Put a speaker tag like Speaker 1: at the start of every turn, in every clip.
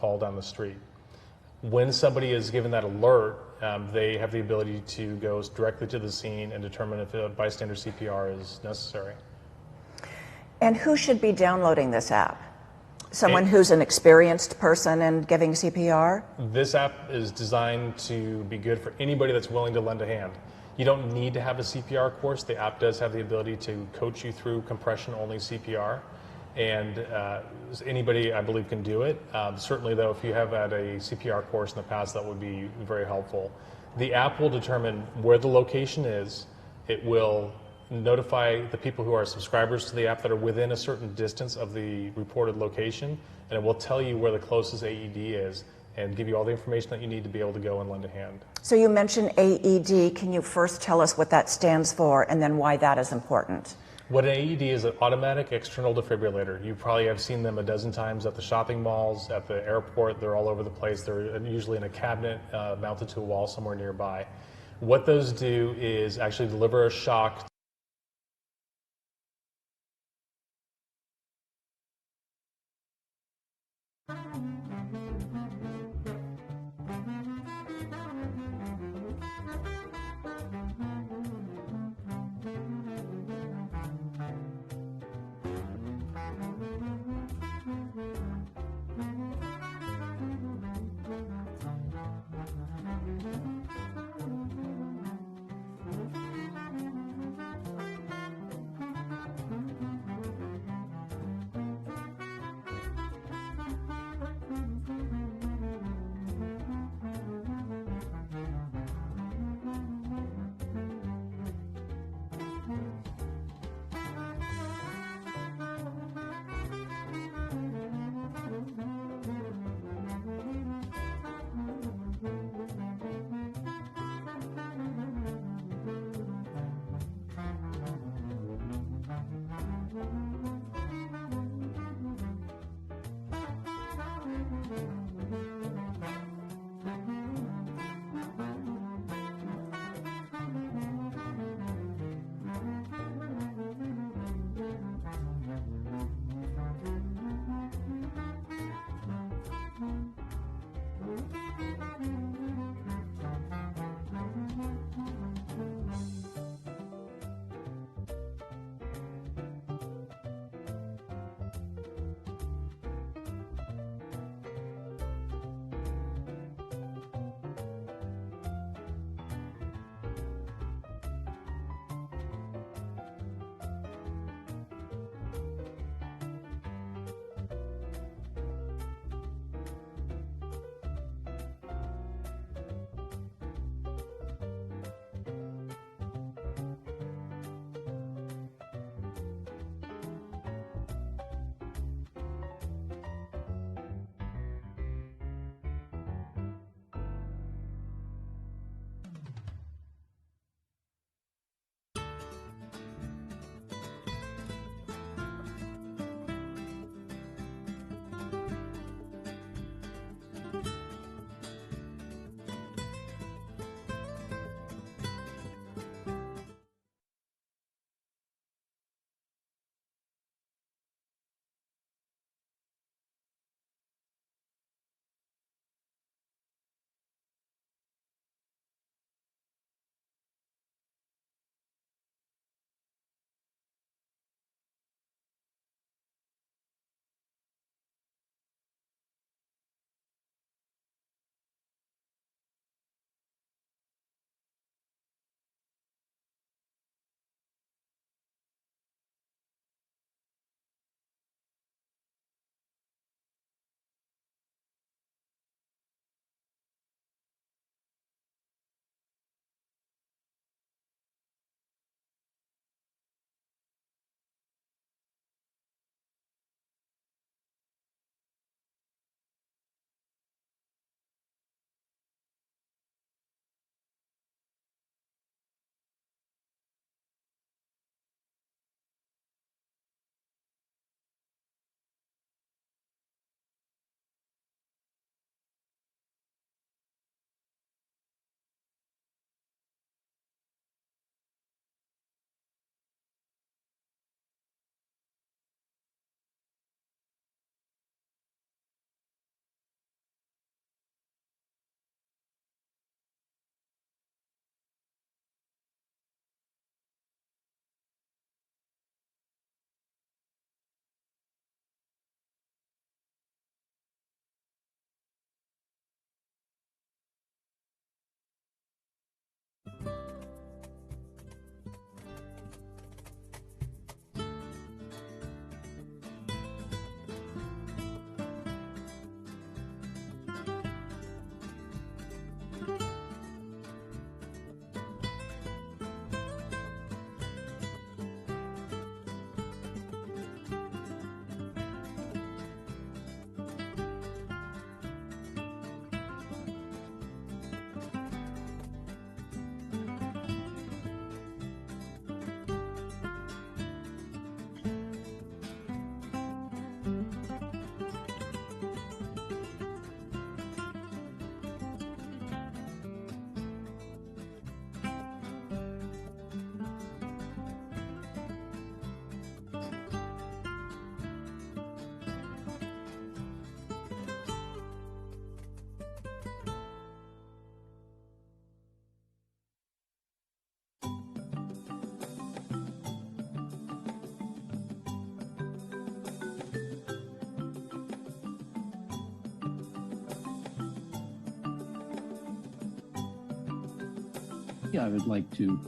Speaker 1: call down the street. When somebody is given that alert, they have the ability to go directly to the scene and determine if a bystander CPR is necessary.
Speaker 2: And who should be downloading this app? Someone who's an experienced person in giving CPR?
Speaker 1: This app is designed to be good for anybody that's willing to lend a hand. You don't need to have a CPR course. The app does have the ability to coach you through compression-only CPR. And anybody, I believe, can do it. Certainly, though, if you have had a CPR course in the past, that would be very helpful. The app will determine where the location is. It will notify the people who are subscribers to the app that are within a certain distance of the reported location, and it will tell you where the closest AED is and give you all the information that you need to be able to go and lend a hand.
Speaker 2: So you mentioned AED. Can you first tell us what that stands for and then why that is important?
Speaker 1: What an AED is, an automatic external defibrillator. You probably have seen them a dozen times at the shopping malls, at the airport. They're all over the place. They're usually in a cabinet mounted to a wall somewhere nearby. What those do is actually deliver a shock.
Speaker 3: I would like to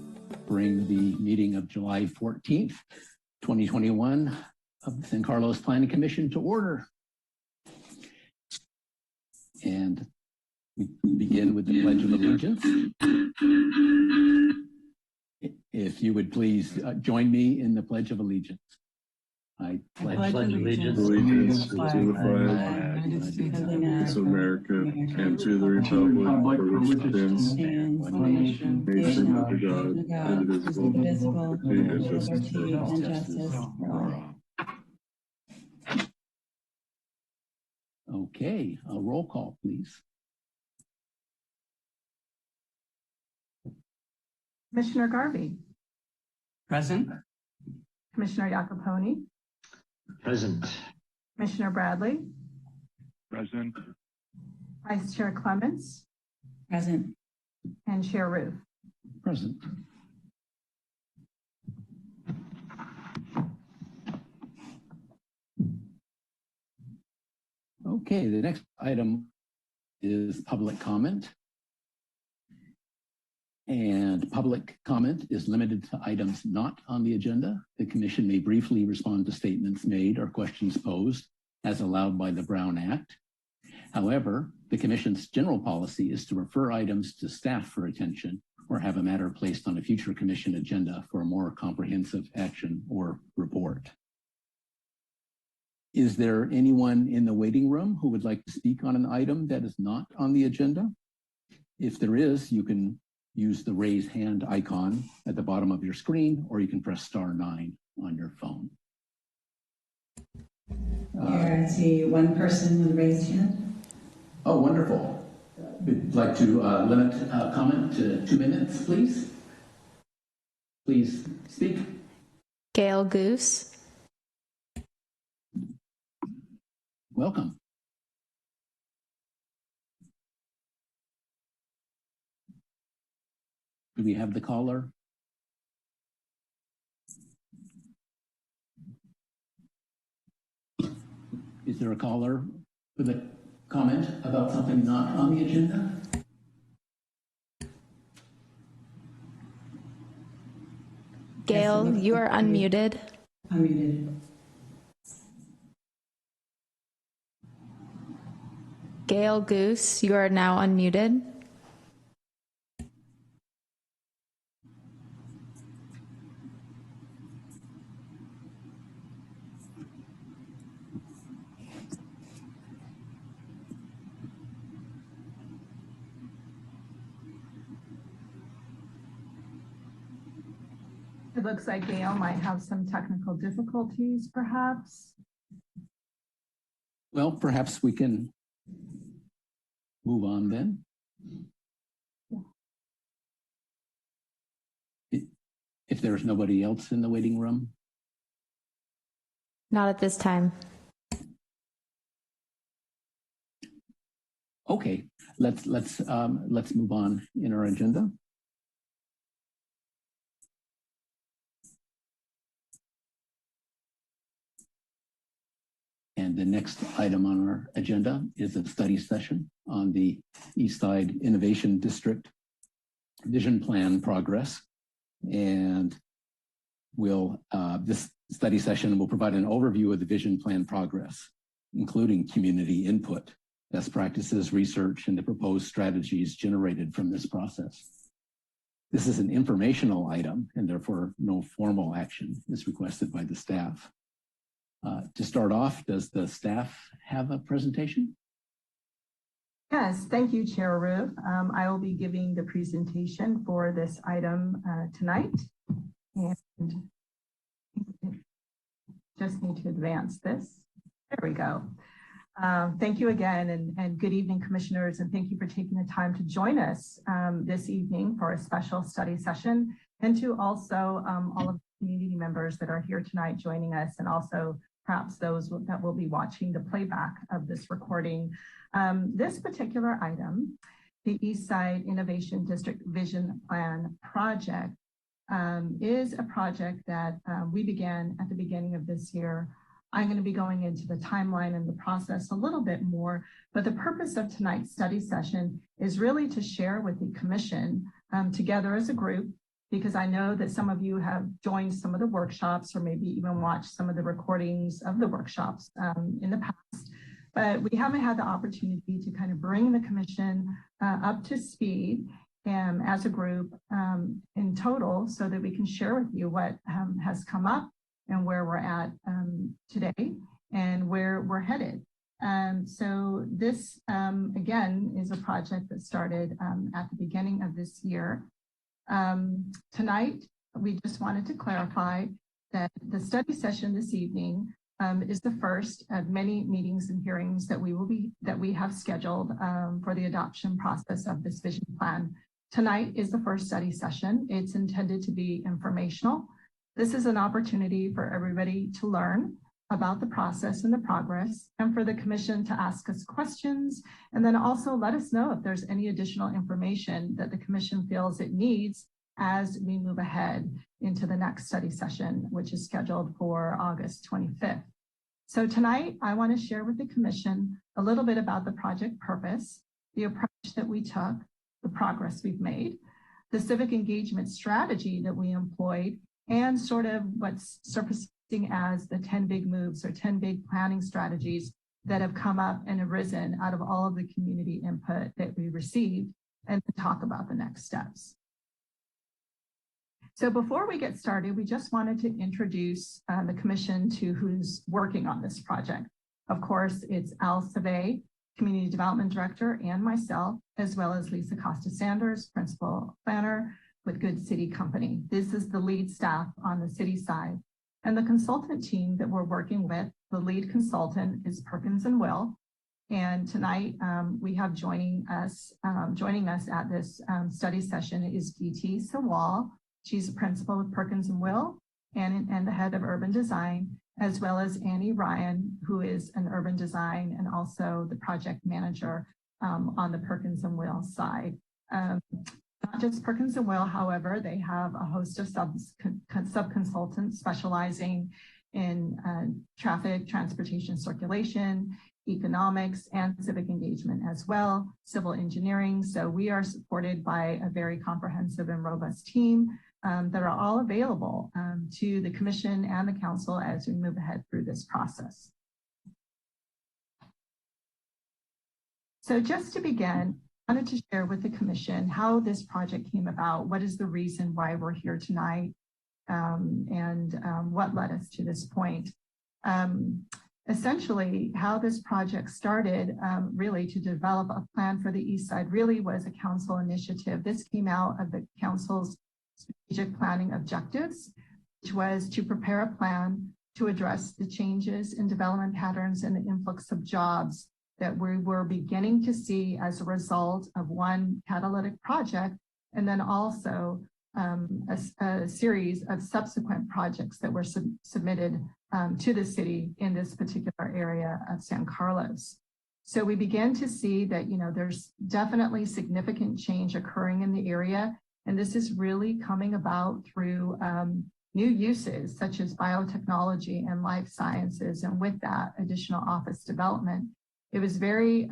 Speaker 3: bring the meeting of July 14th, 2021 of the San Carlos Planning Commission to order. And we begin with the Pledge of Allegiance. If you would please join me in the Pledge of Allegiance. I pledge
Speaker 4: allegiance to the flag of the United States of America and to the republic for which it stands, one nation, under God, indivisible, with liberty and justice for all.
Speaker 3: Okay, a roll call, please.
Speaker 5: Commissioner Garvey.
Speaker 4: Present.
Speaker 5: Commissioner Jacoponi.
Speaker 4: Present.
Speaker 5: Commissioner Bradley.
Speaker 6: Present.
Speaker 5: Vice Chair Clements.
Speaker 4: Present.
Speaker 5: And Chair Roof.
Speaker 3: Present. Okay, the next item is public comment. And public comment is limited to items not on the agenda. The commission may briefly respond to statements made or questions posed as allowed by the Brown Act. However, the commission's general policy is to refer items to staff for attention or have a matter placed on a future commission agenda for a more comprehensive action or report. Is there anyone in the waiting room who would like to speak on an item that is not on the agenda? If there is, you can use the raise hand icon at the bottom of your screen, or you can press *9 on your phone.
Speaker 7: Here, I see one person with a raised hand.
Speaker 3: Oh, wonderful. We'd like to limit comment to 2 minutes, please. Please speak.
Speaker 8: Gail Goose.
Speaker 3: Welcome. Do we have the caller? Is there a caller with a comment about something not on the agenda?
Speaker 8: Gail,
Speaker 7: Yes,
Speaker 8: you are unmuted.
Speaker 7: Unmuted.
Speaker 8: Gail Goose, you are now unmuted.
Speaker 5: It looks like Gail might have some technical difficulties, perhaps.
Speaker 3: Well, perhaps we can move on then. If there's nobody else in the waiting room.
Speaker 8: Not at this time.
Speaker 3: Okay, let's move on in our agenda. And the next item on our agenda is a study session on the Eastside Innovation District Vision Plan progress. And this study session will provide an overview of the vision plan progress, including community input, best practices, research, and the proposed strategies generated from this process. This is an informational item, and therefore no formal action is requested by the staff. To start off, does the staff have a presentation?
Speaker 5: Yes, thank you, Chair Roof. I will be giving the presentation for this item tonight. And just need to advance this. There we go. Thank you again, and good evening, commissioners, and thank you for taking the time to join us this evening for a special study session, and to also all of the community members that are here tonight joining us, and also perhaps those that will be watching the playback of this recording. This particular item, the Eastside Innovation District Vision Plan Project, is a project that we began at the beginning of this year. I'm going to be going into the timeline and the process a little bit more, but the purpose of tonight's study session is really to share with the Commission together as a group, because I know that some of you have joined some of the workshops or maybe even watched some of the recordings of the workshops in the past. But we haven't had the opportunity to kind of bring the commission up to speed as a group in total, so that we can share with you what has come up and where we're at today and where we're headed. So this, again, is a project that started at the beginning of this year. Tonight, we just wanted to clarify that the study session this evening is the first of many meetings and hearings that we have scheduled for the adoption process of this vision plan. Tonight is the first study session. It's intended to be informational. This is an opportunity for everybody to learn about the process and the progress, and for the commission to ask us questions, and then also let us know if there's any additional information that the commission feels it needs as we move ahead into the next study session, which is scheduled for August 25th. So tonight, I want to share with the commission a little bit about the project purpose, the approach that we took, the progress we've made, the civic engagement strategy that we employed, and sort of what's surfacing as the 10 big moves or 10 big planning strategies that have come up and arisen out of all of the community input that we received, and to talk about the next steps. So before we get started, we just wanted to introduce the commission to who's working on this project. Of course, it's Al Savay, Community Development Director, and myself, as well as Lisa Costa-Sanders, Principal Planner with Good City Company. This is the lead staff on the city side. And the consultant team that we're working with, the lead consultant is Perkins & Will. And tonight we have joining us at this study session is Geeti Sawal. She's a principal with Perkins & Will and the head of urban design, as well as Annie Ryan, who is an urban design and also the project manager on the Perkins & Will side. Not just Perkins & Will, however, they have a host of sub-consultants specializing in traffic, transportation, circulation, economics, and civic engagement as well, civil engineering. So we are supported by a very comprehensive and robust team that are all available to the commission and the council as we move ahead through this process. So just to begin, I wanted to share with the commission how this project came about, what is the reason why we're here tonight, and what led us to this point. Essentially, how this project started really to develop a plan for the East Side really was a council initiative. This came out of the council's strategic planning objectives, which was to prepare a plan to address the changes in development patterns and the influx of jobs that we were beginning to see as a result of one catalytic project, and then also a series of subsequent projects that were submitted to the city in this particular area of San Carlos. So we began to see that, there's definitely significant change occurring in the area, and this is really coming about through new uses such as biotechnology and life sciences, and with that, additional office development. It was very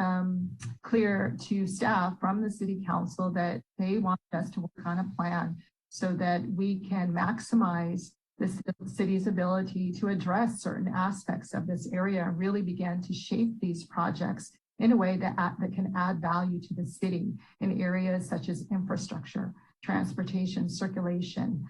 Speaker 5: clear to staff from the city council that they wanted us to work on a plan so that we can maximize the city's ability to address certain aspects of this area and really begin to shape these projects in a way that can add value to the city in areas such as infrastructure, transportation, circulation,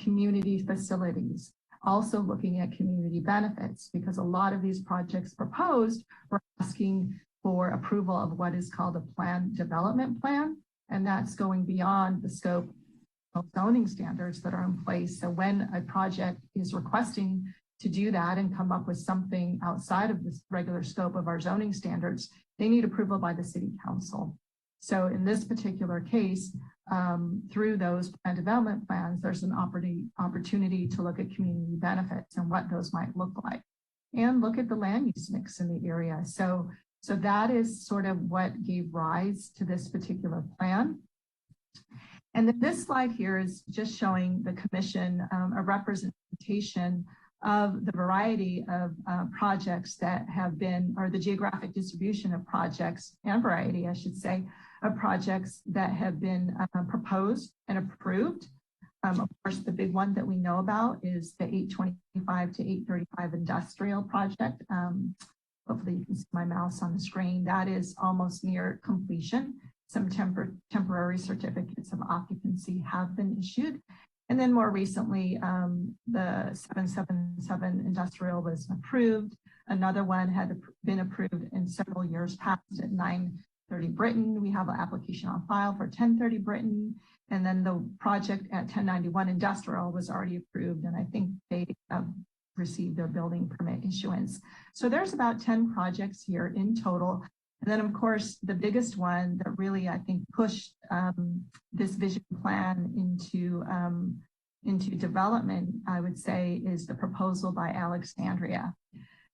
Speaker 5: community facilities. Also looking at community benefits, because a lot of these projects proposed were asking for approval of what is called a planned development plan, and that's going beyond the scope of zoning standards that are in place. So when a project is requesting to do that and come up with something outside of the regular scope of our zoning standards, they need approval by the city council. So in this particular case, through those planned development plans, there's an opportunity to look at community benefits and what those might look like, and look at the land use mix in the area. So that is sort of what gave rise to this particular plan. And then this slide here is just showing the commission a representation of the variety of projects that have been, or the geographic distribution of projects and variety, I should say, of projects that have been proposed and approved. Of course, the big one that we know about is the 825 to 835 industrial project. Hopefully you can see my mouse on the screen. That is almost near completion. Some temporary certificates of occupancy have been issued. And then more recently, the 777 industrial was approved. Another one had been approved in several years past at 930 Britain. We have an application on file for 1030 Britain. And then the project at 1091 industrial was already approved. And I think they received their building permit issuance. So there's about 10 projects here in total. And then, of course, the biggest one that really, I think, pushed this vision plan into development, I would say, is the proposal by Alexandria.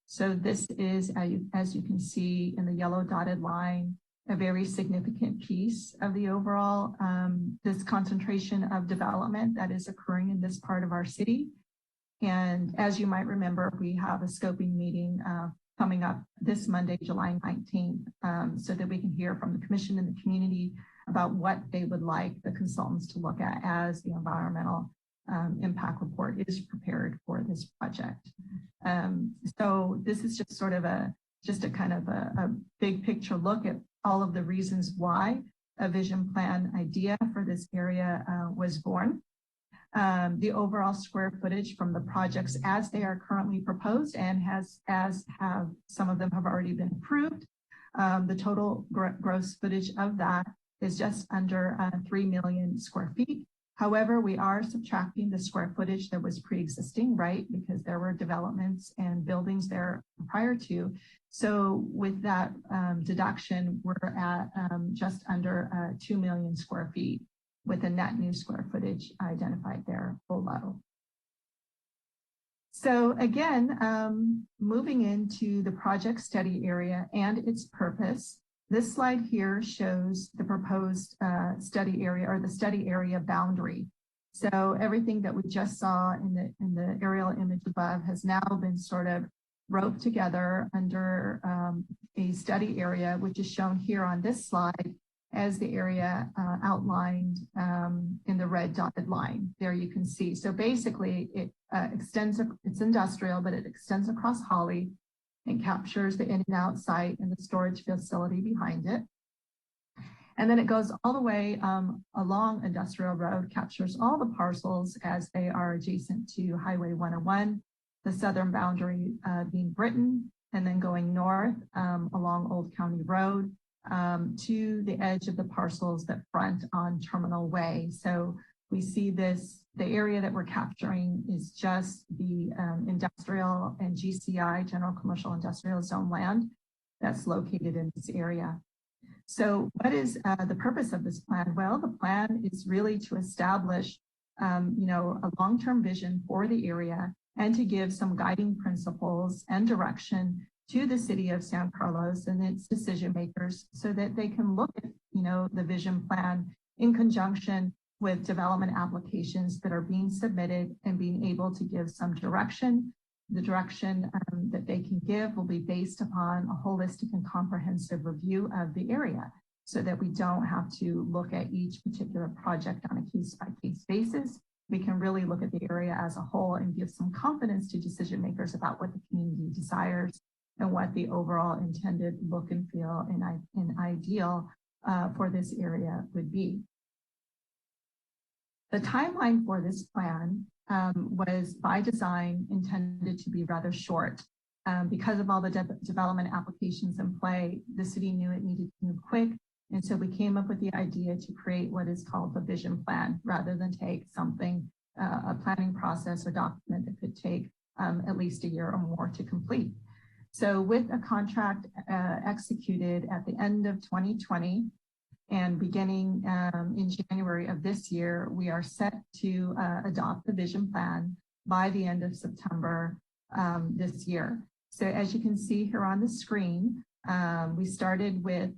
Speaker 5: So this is, as you can see in the yellow dotted line, a very significant piece of the overall, this concentration of development that is occurring in this part of our city. And as you might remember, we have a scoping meeting coming up this Monday, July 19th, so that we can hear from the commission and the community about what they would like the consultants to look at as the environmental impact report is prepared for this project. So this is just sort of a kind of a big picture look at all of the reasons why a vision plan idea for this area was born. The overall square footage from the projects as they are currently proposed and have some of them have already been approved. The total gross footage of that is just under 3 million square feet. However, we are subtracting the square footage that was pre-existing, right? Because there were developments and buildings there prior to. So with that deduction, we're at just under 2 million square feet, with a net new square footage identified there below. So again, moving into the project study area and its purpose, this slide here shows the proposed study area, or the study area boundary. So everything that we just saw in the aerial image above has now been sort of roped together under a study area, which is shown here on this slide as the area outlined in the red dotted line. There you can see. So basically it extends, it's industrial, but it extends across Holly and captures the in and out site and the storage facility behind it. And then it goes all the way along Industrial Road, captures all the parcels as they are adjacent to Highway 101, the southern boundary being Britain, and then going north along Old County Road to the edge of the parcels that front on Terminal Way. So we see this, the area that we're capturing is just the industrial and GCI, general commercial industrial zone land that's located in this area. So what is the purpose of this plan? Well, the plan is really to establish, a long-term vision for the area and to give some guiding principles and direction to the city of San Carlos and its decision makers so that they can look at, the vision plan in conjunction with development applications that are being submitted and being able to give some direction. The direction that they can give will be based upon a holistic and comprehensive review of the area so that we don't have to look at each particular project on a case-by-case basis. We can really look at the area as a whole and give some confidence to decision makers about what the community desires and what the overall intended look and feel and ideal for this area would be. The timeline for this plan was by design intended to be rather short. Because of all the development applications in play, the city knew it needed to move quick. And so we came up with the idea to create what is called the vision plan, rather than take something, a planning process or document that could take at least a year or more to complete. So with a contract executed at the end of 2020, and beginning in January of this year, we are set to adopt the vision plan by the end of September this year. So as you can see here on the screen, we started with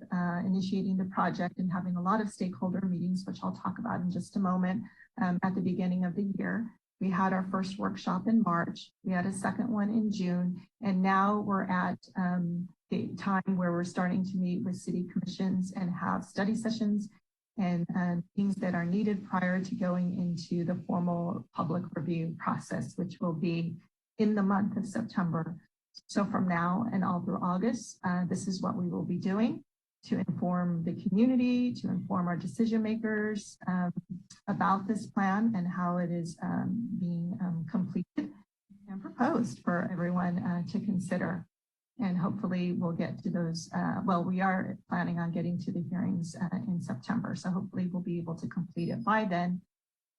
Speaker 5: initiating the project and having a lot of stakeholder meetings, which I'll talk about in just a moment, at the beginning of the year. We had our first workshop in March. We had a second one in June. And now we're at the time where we're starting to meet with city commissions and have study sessions and things that are needed prior to going into the formal public review process, which will be in the month of September. So from now and all through August, this is what we will be doing to inform the community, to inform our decision makers about this plan and how it is being completed and proposed for everyone to consider. And hopefully we'll get to those, we are planning on getting to the hearings in September. So hopefully we'll be able to complete it by then.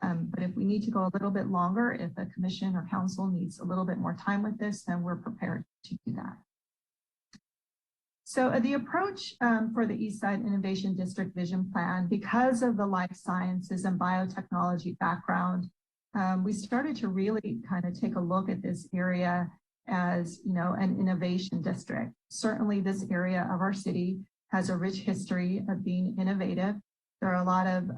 Speaker 5: But if we need to go a little bit longer, if the commission or council needs a little bit more time with this, then we're prepared to do that. So the approach for the Eastside Innovation District Vision Plan, because of the life sciences and biotechnology background, we started to really kind of take a look at this area as, you know, an innovation district. Certainly this area of our city has a rich history of being innovative. There are a lot of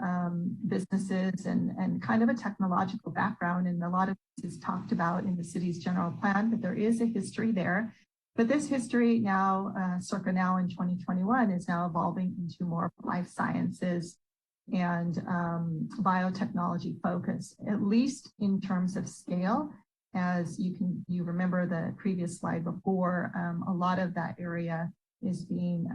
Speaker 5: businesses and kind of a technological background, and a lot of this is talked about in the city's general plan, but there is a history there. But this history now, circa now in 2021, is now evolving into more life sciences and biotechnology focus, at least in terms of scale. As you remember the previous slide before, a lot of that area is being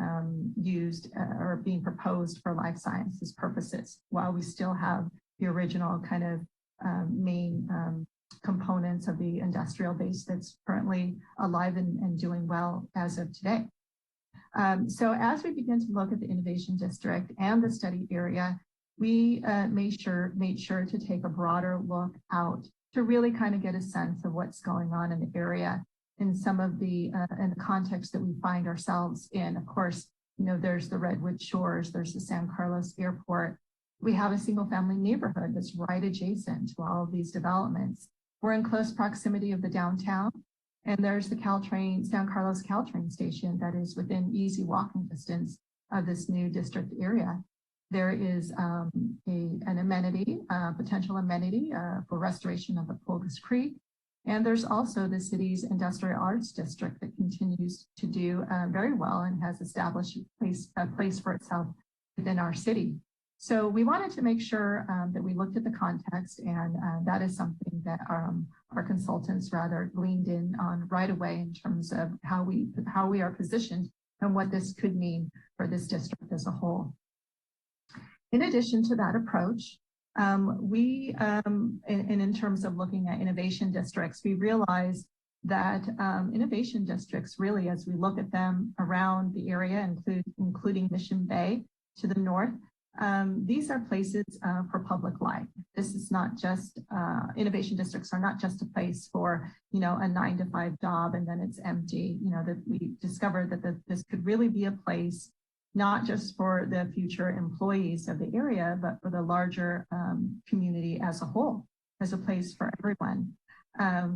Speaker 5: used or being proposed for life sciences purposes, while we still have the original kind of main components of the industrial base that's currently alive and doing well as of today. So as we begin to look at the Innovation District and the study area, we made sure to take a broader look out to really kind of get a sense of what's going on in the area in some of the in the context that we find ourselves in. Of course, you know, there's the Redwood Shores, there's the San Carlos Airport. We have a single family neighborhood that's right adjacent to all of these developments. We're in close proximity of the downtown, and there's the Caltrain, San Carlos Caltrain station that is within easy walking distance of this new district area. There is an amenity, potential amenity for restoration of the Pulgas Creek. And there's also the city's industrial arts district that continues to do very well and has established a place for itself within our city. So we wanted to make sure that we looked at the context, and that is something that our consultants rather leaned in on right away in terms of how we are positioned and what this could mean for this district as a whole. In addition to that approach, in terms of looking at innovation districts, we realized that innovation districts really, as we look at them around the area, including Mission Bay to the north, these are places for public life. This is not just, innovation districts are not just a place for, you know, a 9-to-5 job and then it's empty. You know, that we discovered that this could really be a place not just for the future employees of the area, but for the larger community as a whole, as a place for everyone.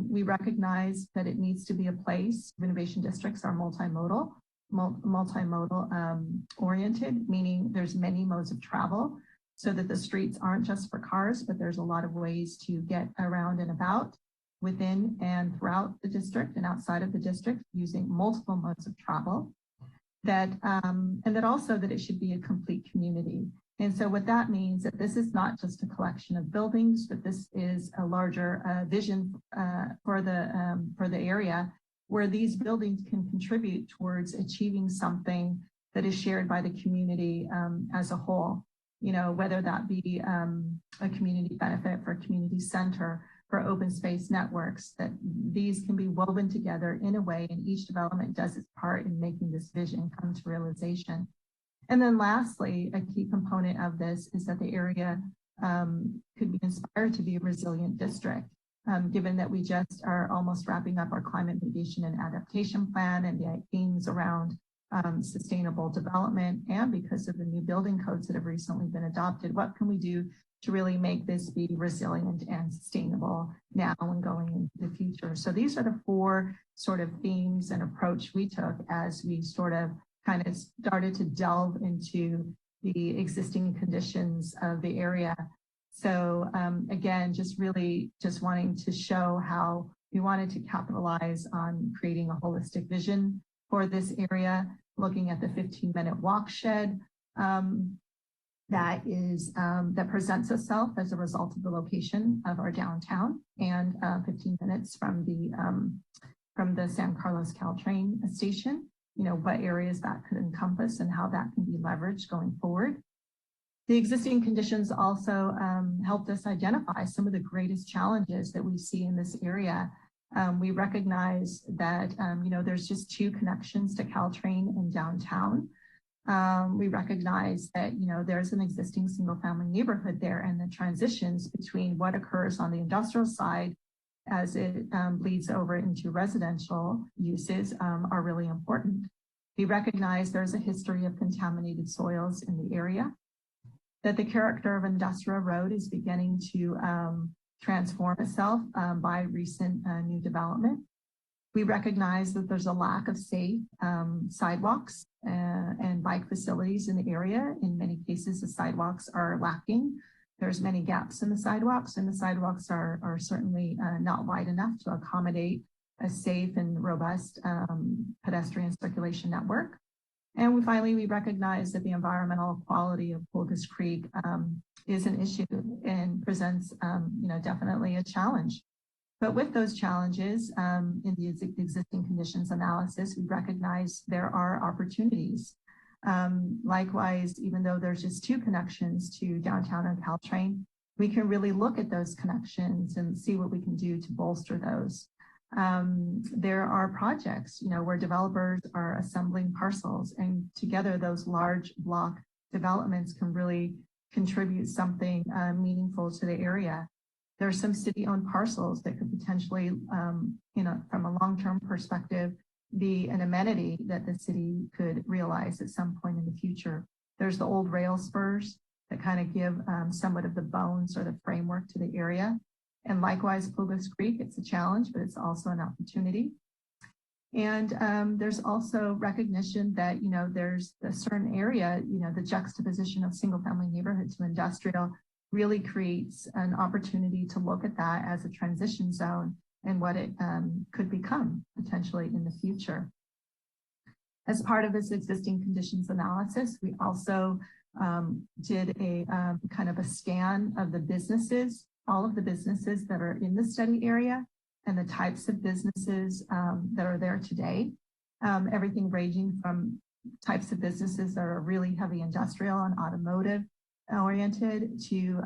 Speaker 5: We recognize that it needs to be a place. Innovation districts are multimodal oriented, meaning there's many modes of travel, so that the streets aren't just for cars, but there's a lot of ways to get around and about within and throughout the district and outside of the district using multiple modes of travel. And that also that it should be a complete community. And so what that means that this is not just a collection of buildings, but this is a larger vision for the area, where these buildings can contribute towards achieving something that is shared by the community as a whole. You know, whether that be a community benefit for a community center, for open space networks, that these can be woven together in a way, and each development does its part in making this vision come to realization. And then lastly, a key component of this is that the area could be inspired to be a resilient district, given that we just are almost wrapping up our climate mitigation and adaptation plan and the themes around sustainable development, and because of the new building codes that have recently been adopted. What can we do to really make this be resilient and sustainable now and going into the future? So these are the four sort of themes and approach we took as we sort of kind of started to delve into the existing conditions of the area. So again, just really just wanting to show how we wanted to capitalize on creating a holistic vision for this area, looking at the 15-minute walk shed that presents itself as a result of the location of our downtown and 15 minutes from the San Carlos Caltrain station, what areas that could encompass and how that can be leveraged going forward. The existing conditions also helped us identify some of the greatest challenges that we see in this area. We recognize that, there's just 2 connections to Caltrain in downtown. We recognize that, there's an existing single-family neighborhood there, and the transitions between what occurs on the industrial side as it bleeds over into residential uses are really important. We recognize there's a history of contaminated soils in the area, that the character of Industrial Road is beginning to transform itself by recent new development. We recognize that there's a lack of safe sidewalks and bike facilities in the area. In many cases, the sidewalks are lacking. There's many gaps in the sidewalks, and the sidewalks are certainly not wide enough to accommodate a safe and robust pedestrian circulation network. And finally, we recognize that the environmental quality of Pulgas Creek is an issue and presents, definitely a challenge. But with those challenges in the existing conditions analysis, we recognize there are opportunities. Likewise, even though there's just 2 connections to downtown and Caltrain, we can really look at those connections and see what we can do to bolster those. There are projects, where developers are assembling parcels, and together those large block developments can really contribute something meaningful to the area. There are some city-owned parcels that could potentially, from a long-term perspective, be an amenity that the city could realize at some point in the future. There's the old rail spurs that kind of give somewhat of the bones or the framework to the area. And likewise, Pulgas Creek, it's a challenge, but it's also an opportunity. And there's also recognition that, there's a certain area, the juxtaposition of single-family neighborhood to industrial really creates an opportunity to look at that as a transition zone and what it could become potentially in the future. As part of this existing conditions analysis, we also did a kind of a scan of the businesses, all of the businesses that are in the study area and the types of businesses that are there today. Everything ranging from types of businesses that are really heavy industrial and automotive oriented to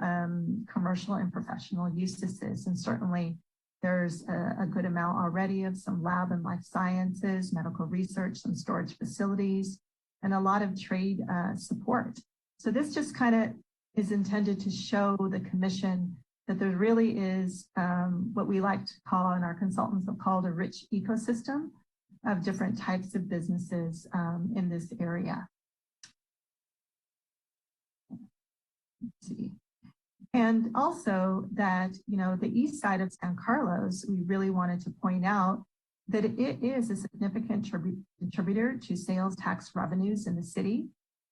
Speaker 5: commercial and professional uses. And certainly there's a good amount already of some lab and life sciences, medical research, some storage facilities, and a lot of trade support. So this just kind of is intended to show the commission that there really is what we like to call, and our consultants have called, a rich ecosystem of different types of businesses in this area. Let's see. And also that, the east side of San Carlos, we really wanted to point out that it is a significant contributor to sales tax revenues in the city.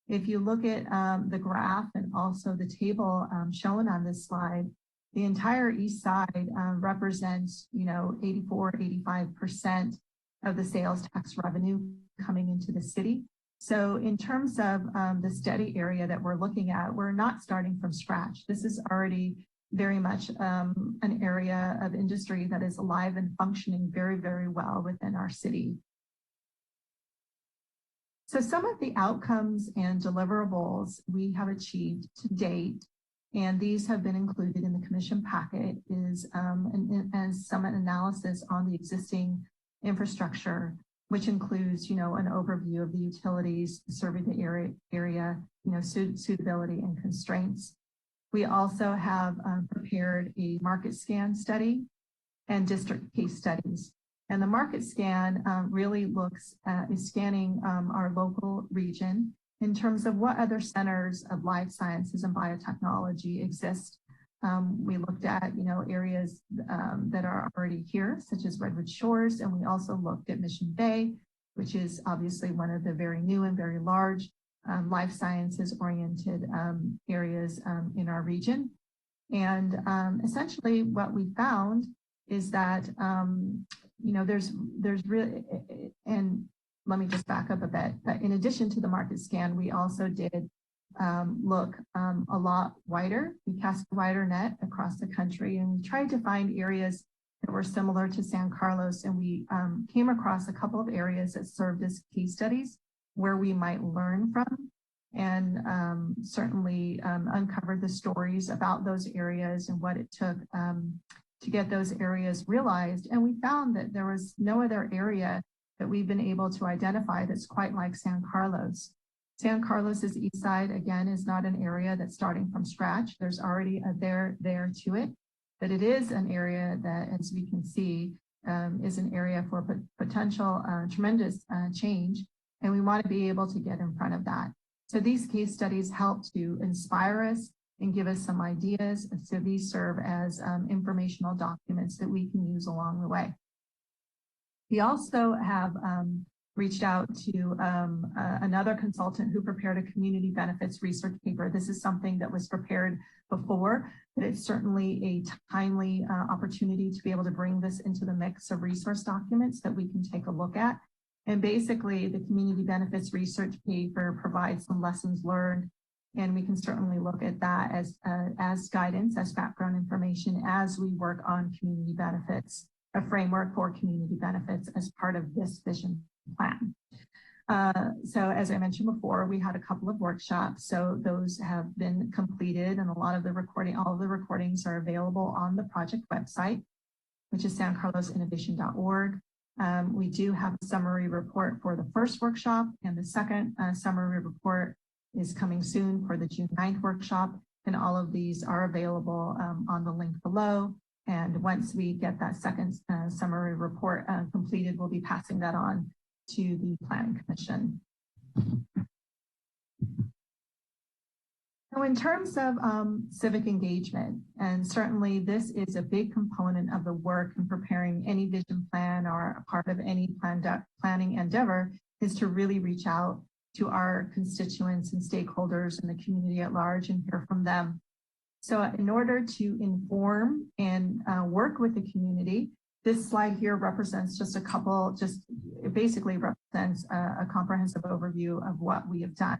Speaker 5: If you look at the graph and also the table shown on this slide, the entire east side represents, 84, 85% of the sales tax revenue coming into the city. So in terms of the study area that we're looking at, we're not starting from scratch. This is already very much an area of industry that is alive and functioning very, very well within our city. So some of the outcomes and deliverables we have achieved to date, and these have been included in the commission packet, is some analysis on the existing infrastructure, which includes, an overview of the utilities serving the area, suitability and constraints. We also have prepared a market scan study and district case studies. And the market scan really is scanning our local region in terms of what other centers of life sciences and biotechnology exist. We looked at, areas that are already here, such as Redwood Shores, and we also looked at Mission Bay, which is obviously one of the very new and very large life sciences oriented areas in our region. And essentially what we found is that, there's really, and let me just back up a bit, but in addition to the market scan, we also did look a lot wider. We cast a wider net across the country, and we tried to find areas that were similar to San Carlos, and we came across a couple of areas that served as case studies where we might learn from, and certainly uncovered the stories about those areas and what it took to get those areas realized. And we found that there was no other area that we've been able to identify that's quite like San Carlos. San Carlos's east side, again, is not an area that's starting from scratch. There's already a there to it, but it is an area that, as we can see, is an area for potential tremendous change, and we want to be able to get in front of that. So these case studies help to inspire us and give us some ideas. So these serve as informational documents that we can use along the way. We also have reached out to another consultant who prepared a community benefits research paper. This is something that was prepared before, but it's certainly a timely opportunity to be able to bring this into the mix of resource documents that we can take a look at. And basically, the community benefits research paper provides some lessons learned, and we can certainly look at that as guidance, as background information as we work on community benefits, a framework for community benefits as part of this vision plan. So as I mentioned before, we had a couple of workshops. So those have been completed, and all of the recordings are available on the project website, which is sancarlosinnovation.org. We do have a summary report for the first workshop, and the second summary report is coming soon for the June 9th workshop. And all of these are available on the link below. And once we get that second summary report completed, we'll be passing that on to the Planning Commission. So in terms of civic engagement, and certainly this is a big component of the work in preparing any vision plan or a part of any planning endeavor, is to really reach out to our constituents and stakeholders in the community at large and hear from them. So in order to inform and work with the community, this slide here represents it basically represents a comprehensive overview of what we have done.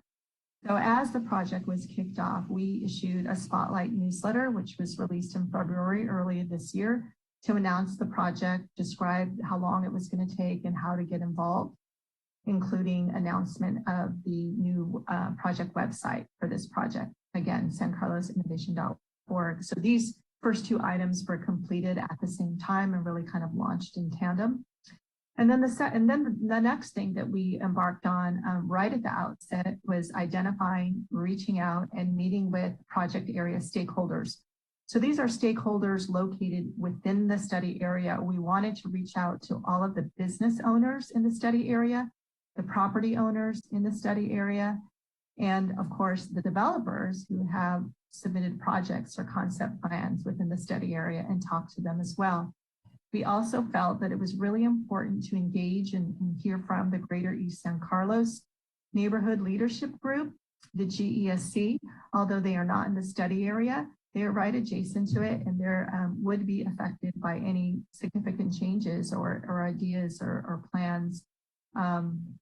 Speaker 5: So as the project was kicked off, we issued a spotlight newsletter, which was released in February earlier this year, to announce the project, describe how long it was going to take and how to get involved, including announcement of the new project website for this project. Again, sancarlosinnovation.org. So these first two items were completed at the same time and really kind of launched in tandem. And then the next thing that we embarked on right at the outset was identifying, reaching out, and meeting with project area stakeholders. So these are stakeholders located within the study area. We wanted to reach out to all of the business owners in the study area, the property owners in the study area, and of course, the developers who have submitted projects or concept plans within the study area, and talk to them as well. We also felt that it was really important to engage and hear from the Greater East San Carlos Neighborhood Leadership Group, the GESC. Although they are not in the study area, they are right adjacent to it, and they would be affected by any significant changes or ideas or plans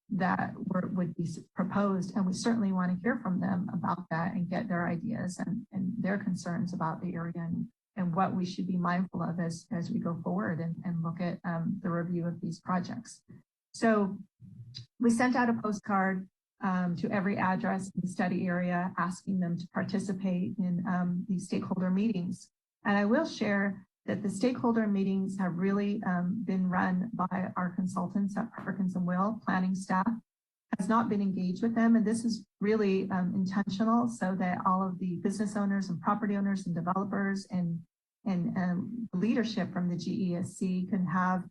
Speaker 5: that would be proposed. And we certainly want to hear from them about that and get their ideas and their concerns about the area and what we should be mindful of as we go forward and look at the review of these projects. So we sent out a postcard to every address in the study area, asking them to participate in these stakeholder meetings. And I will share that the stakeholder meetings have really been run by our consultants at Perkins & Will. Planning staff has not been engaged with them, and this is really intentional so that all of the business owners and property owners and developers and leadership from the GESC can have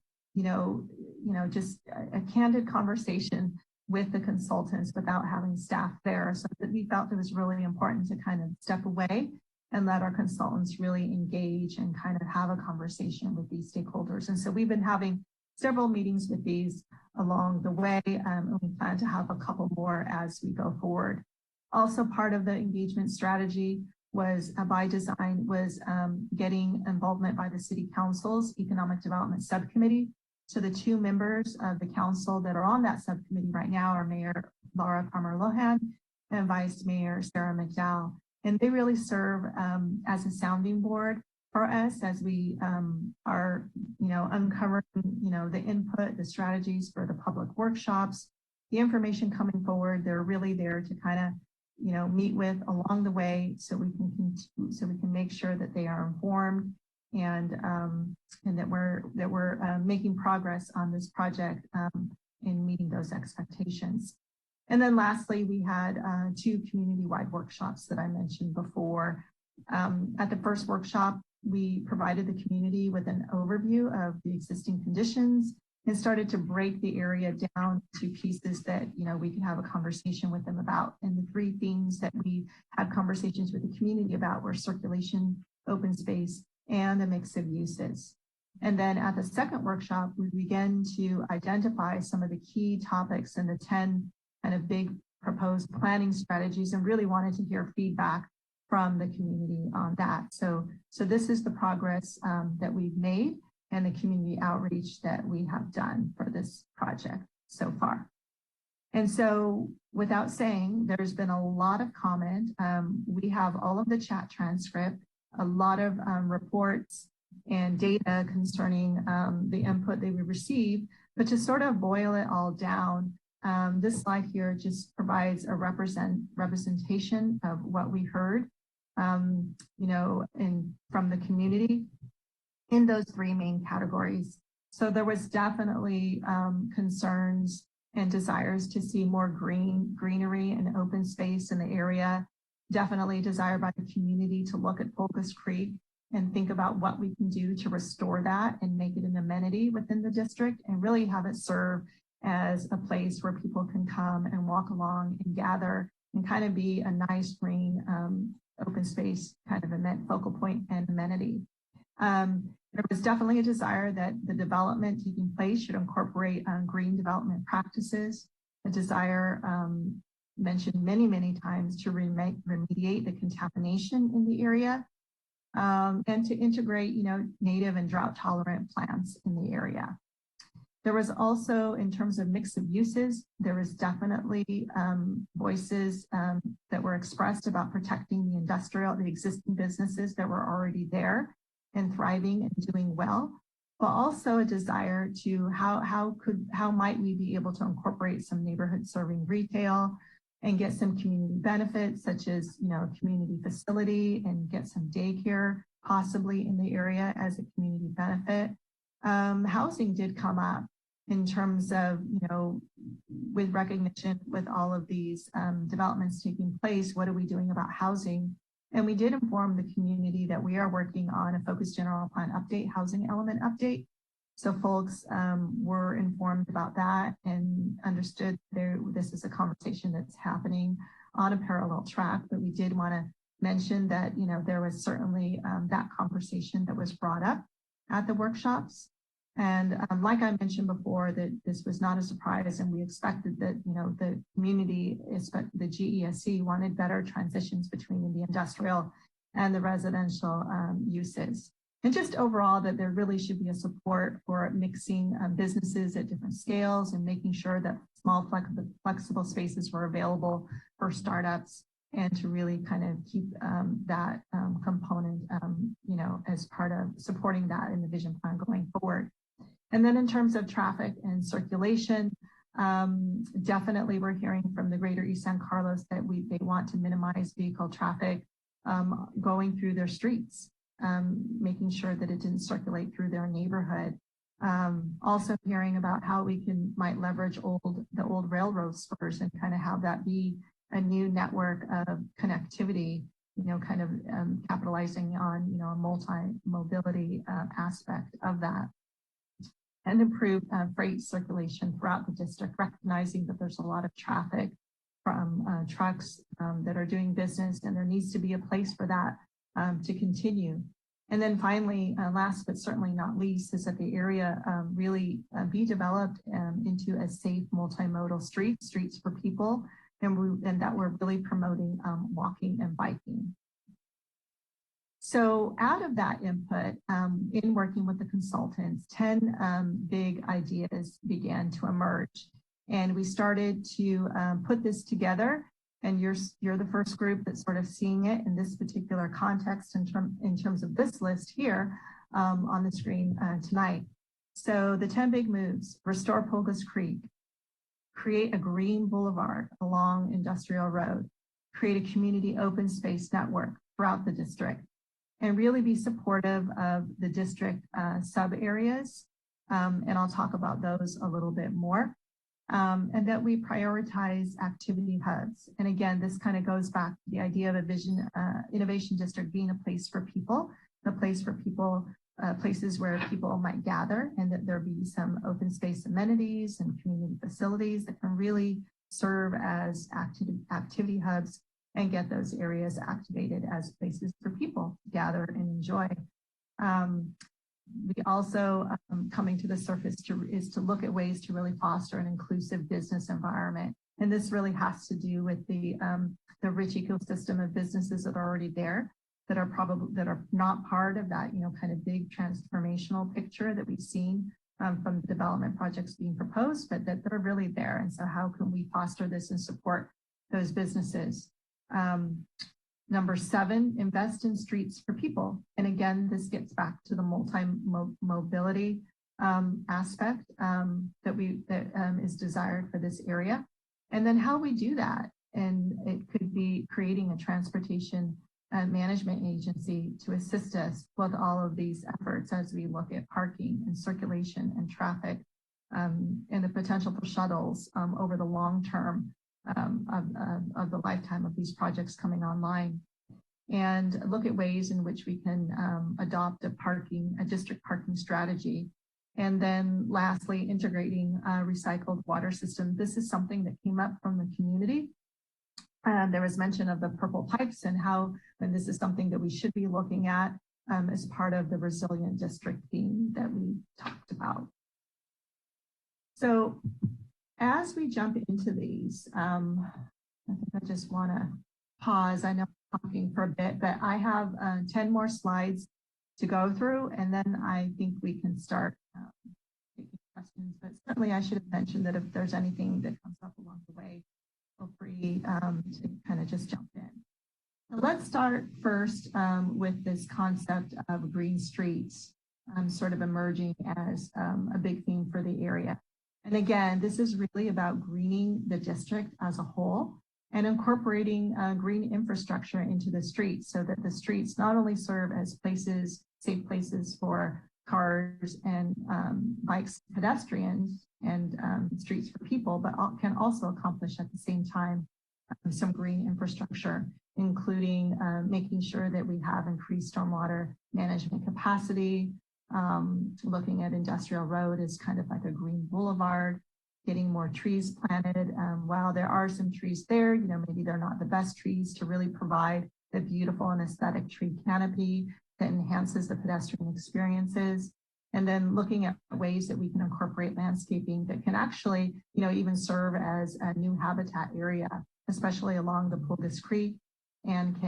Speaker 5: just a candid conversation with the consultants without having staff there. So that we felt it was really important to kind of step away and let our consultants really engage and kind of have a conversation with these stakeholders. And so we've been having several meetings with these along the way, and we plan to have a couple more as we go forward. Also part of the engagement strategy was by design was getting involvement by the City Council's Economic Development Subcommittee. So the two members of the council that are on that subcommittee right now are Mayor Laura Palmer Lohan and Vice Mayor Sarah McDowell. And they really serve as a sounding board for us as we are, uncovering, the input, the strategies for the public workshops, the information coming forward. They're really there to kind of, meet with along the way, so we can make sure that they are informed and that we're making progress on this project in meeting those expectations. And then lastly, we had two community-wide workshops that I mentioned before. At the first workshop, we provided the community with an overview of the existing conditions and started to break the area down to pieces that, we could have a conversation with them about. And the three themes that we had conversations with the community about were circulation, open space, and a mix of uses. And then at the second workshop, we began to identify some of the key topics and the 10 kind of big proposed planning strategies, and really wanted to hear feedback from the community on that. So this is the progress that we've made and the community outreach that we have done for this project so far. And so without saying, there's been a lot of comment. We have all of the chat transcript, a lot of reports and data concerning the input that we received, but to sort of boil it all down, this slide here just provides a representation of what we heard, from the community in those three main categories. So there was definitely concerns and desires to see more greenery and open space in the area. Definitely desire by the community to look at Focus Creek and think about what we can do to restore that and make it an amenity within the district and really have it serve as a place where people can come and walk along and gather and kind of be a nice green open space kind of focal point and amenity. There was definitely a desire that the development taking place should incorporate green development practices, a desire mentioned many, many times to remediate the contamination in the area, and to integrate, native and drought tolerant plants in the area. There was also, in terms of mix of uses, there was definitely voices that were expressed about protecting the existing businesses that were already there and thriving and doing well, but also a desire to how might we be able to incorporate some neighborhood serving retail and get some community benefits, such as, a community facility and get some daycare possibly in the area as a community benefit. Housing did come up in terms of, with recognition with all of these developments taking place, what are we doing about housing? And we did inform the community that we are working on a Focus General Plan update, housing element update. So folks were informed about that and understood this is a conversation that's happening on a parallel track. But we did want to mention that, there was certainly that conversation that was brought up at the workshops. And like I mentioned before, that this was not a surprise, and we expected that, the community, the GESC, wanted better transitions between the industrial and the residential uses. And just overall, that there really should be a support for mixing businesses at different scales and making sure that small flexible spaces were available for startups, and to really kind of keep that component, as part of supporting that in the vision plan going forward. And then in terms of traffic and circulation, definitely we're hearing from the greater East San Carlos that they want to minimize vehicle traffic going through their streets, making sure that it didn't circulate through their neighborhood. Also hearing about how we might leverage the old railroad spurs and kind of have that be a new network of connectivity, kind of capitalizing on, a multi-mobility aspect of that. And improve freight circulation throughout the district, recognizing that there's a lot of traffic from trucks that are doing business, and there needs to be a place for that to continue. And then finally, last but certainly not least, is that the area really be developed into a safe multimodal streets for people, and that we're really promoting walking and biking. So out of that input, in working with the consultants, 10 big ideas began to emerge. And we started to put this together. And you're the first group that's sort of seeing it in this particular context in terms of this list here on the screen tonight. So the 10 big moves: restore Pulgas Creek, create a green boulevard along Industrial Road, create a community open space network throughout the district, and really be supportive of the district sub areas. And I'll talk about those a little bit more. And that we prioritize activity hubs. And again, this kind of goes back to the idea of a vision innovation district being a place for people, a place for people, places where people might gather, and that there be some open space amenities and community facilities that can really serve as activity hubs and get those areas activated as places for people to gather and enjoy. We also, coming to the surface, is to look at ways to really foster an inclusive business environment. And this really has to do with the rich ecosystem of businesses that are already there, that are not part of that, kind of big transformational picture that we've seen from the development projects being proposed, but that they're really there. And so how can we foster this and support those businesses? Number 7, invest in streets for people. And again, this gets back to the multi-mobility aspect that is desired for this area. And then how we do that. And it could be creating a transportation management agency to assist us with all of these efforts as we look at parking and circulation and traffic and the potential for shuttles over the long term of the lifetime of these projects coming online, and look at ways in which we can adopt a district parking strategy. And then lastly, integrating recycled water system. This is something that came up from the community. There was mention of the purple pipes and this is something that we should be looking at as part of the resilient district theme that we talked about. So as we jump into these, I think I just want to pause. I know I'm talking for a bit, but I have 10 more slides to go through, and then I think we can start taking questions. But certainly I should have mentioned that if there's anything that comes up along the way, feel free to kind of just jump in. So let's start first with this concept of green streets sort of emerging as a big theme for the area. And again, this is really about greening the district as a whole and incorporating green infrastructure into the streets so that the streets not only serve as safe places for cars and bikes, pedestrians, and streets for people, but can also accomplish at the same time some green infrastructure, including making sure that we have increased stormwater management capacity, looking at Industrial Road as kind of like a green boulevard, getting more trees planted. While there are some trees there, maybe they're not the best trees to really provide the beautiful and aesthetic tree canopy that enhances the pedestrian experiences. And then looking at ways that we can incorporate landscaping that can actually, even serve as a new habitat area, especially along the Pulgas Creek, and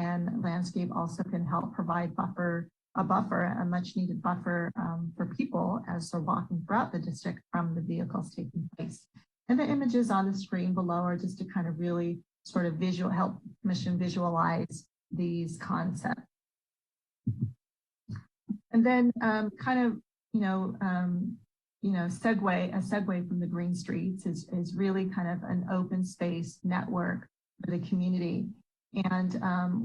Speaker 5: landscape also can help provide a much needed buffer for people as they're walking throughout the district from the vehicles taking place. And the images on the screen below are just to kind of really sort of help Commission visualize these concepts. And then segue from the green streets is really kind of an open space network for the community. And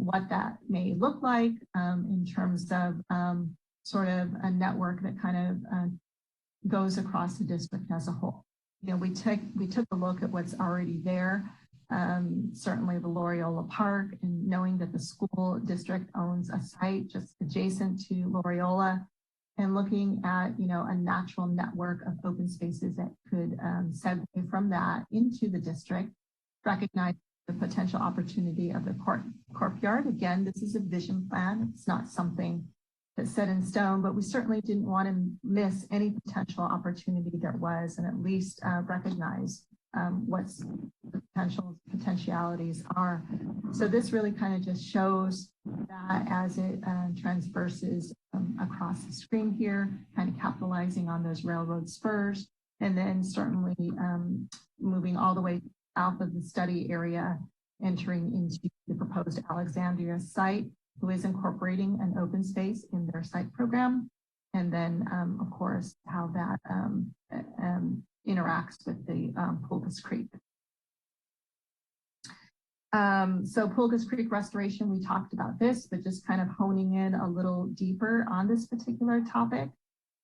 Speaker 5: what that may look like in terms of sort of a network that kind of goes across the district as a whole. We took a look at what's already there. Certainly the Loyola Park, and knowing that the school district owns a site just adjacent to Loyola, and looking at a natural network of open spaces that could segue from that into the district, recognize the potential opportunity of the courtyard. Again, this is a vision plan. It's not something that's set in stone, but we certainly didn't want to miss any potential opportunity there was, and at least recognize what's the potentialities are. So this really kind of just shows that as it transverses across the screen here, kind of capitalizing on those railroad spurs, and then certainly moving all the way south of the study area, entering into the proposed Alexandria site, who is incorporating an open space in their site program. And then, of course, how that interacts with the Pulgas Creek. So Pulgas Creek restoration, we talked about this, but just kind of honing in a little deeper on this particular topic.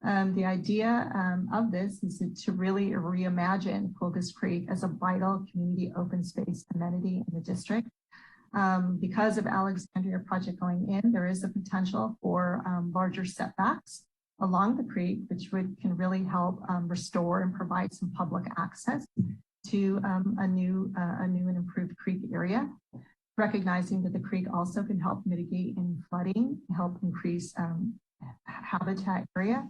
Speaker 5: The idea of this is to really reimagine Pulgas Creek as a vital community open space amenity in the district. Because of Alexandria project going in, there is a potential for larger setbacks along the creek, which can really help restore and provide some public access to a new and improved creek area. Recognizing that the creek also can help mitigate any flooding, help increase habitat area,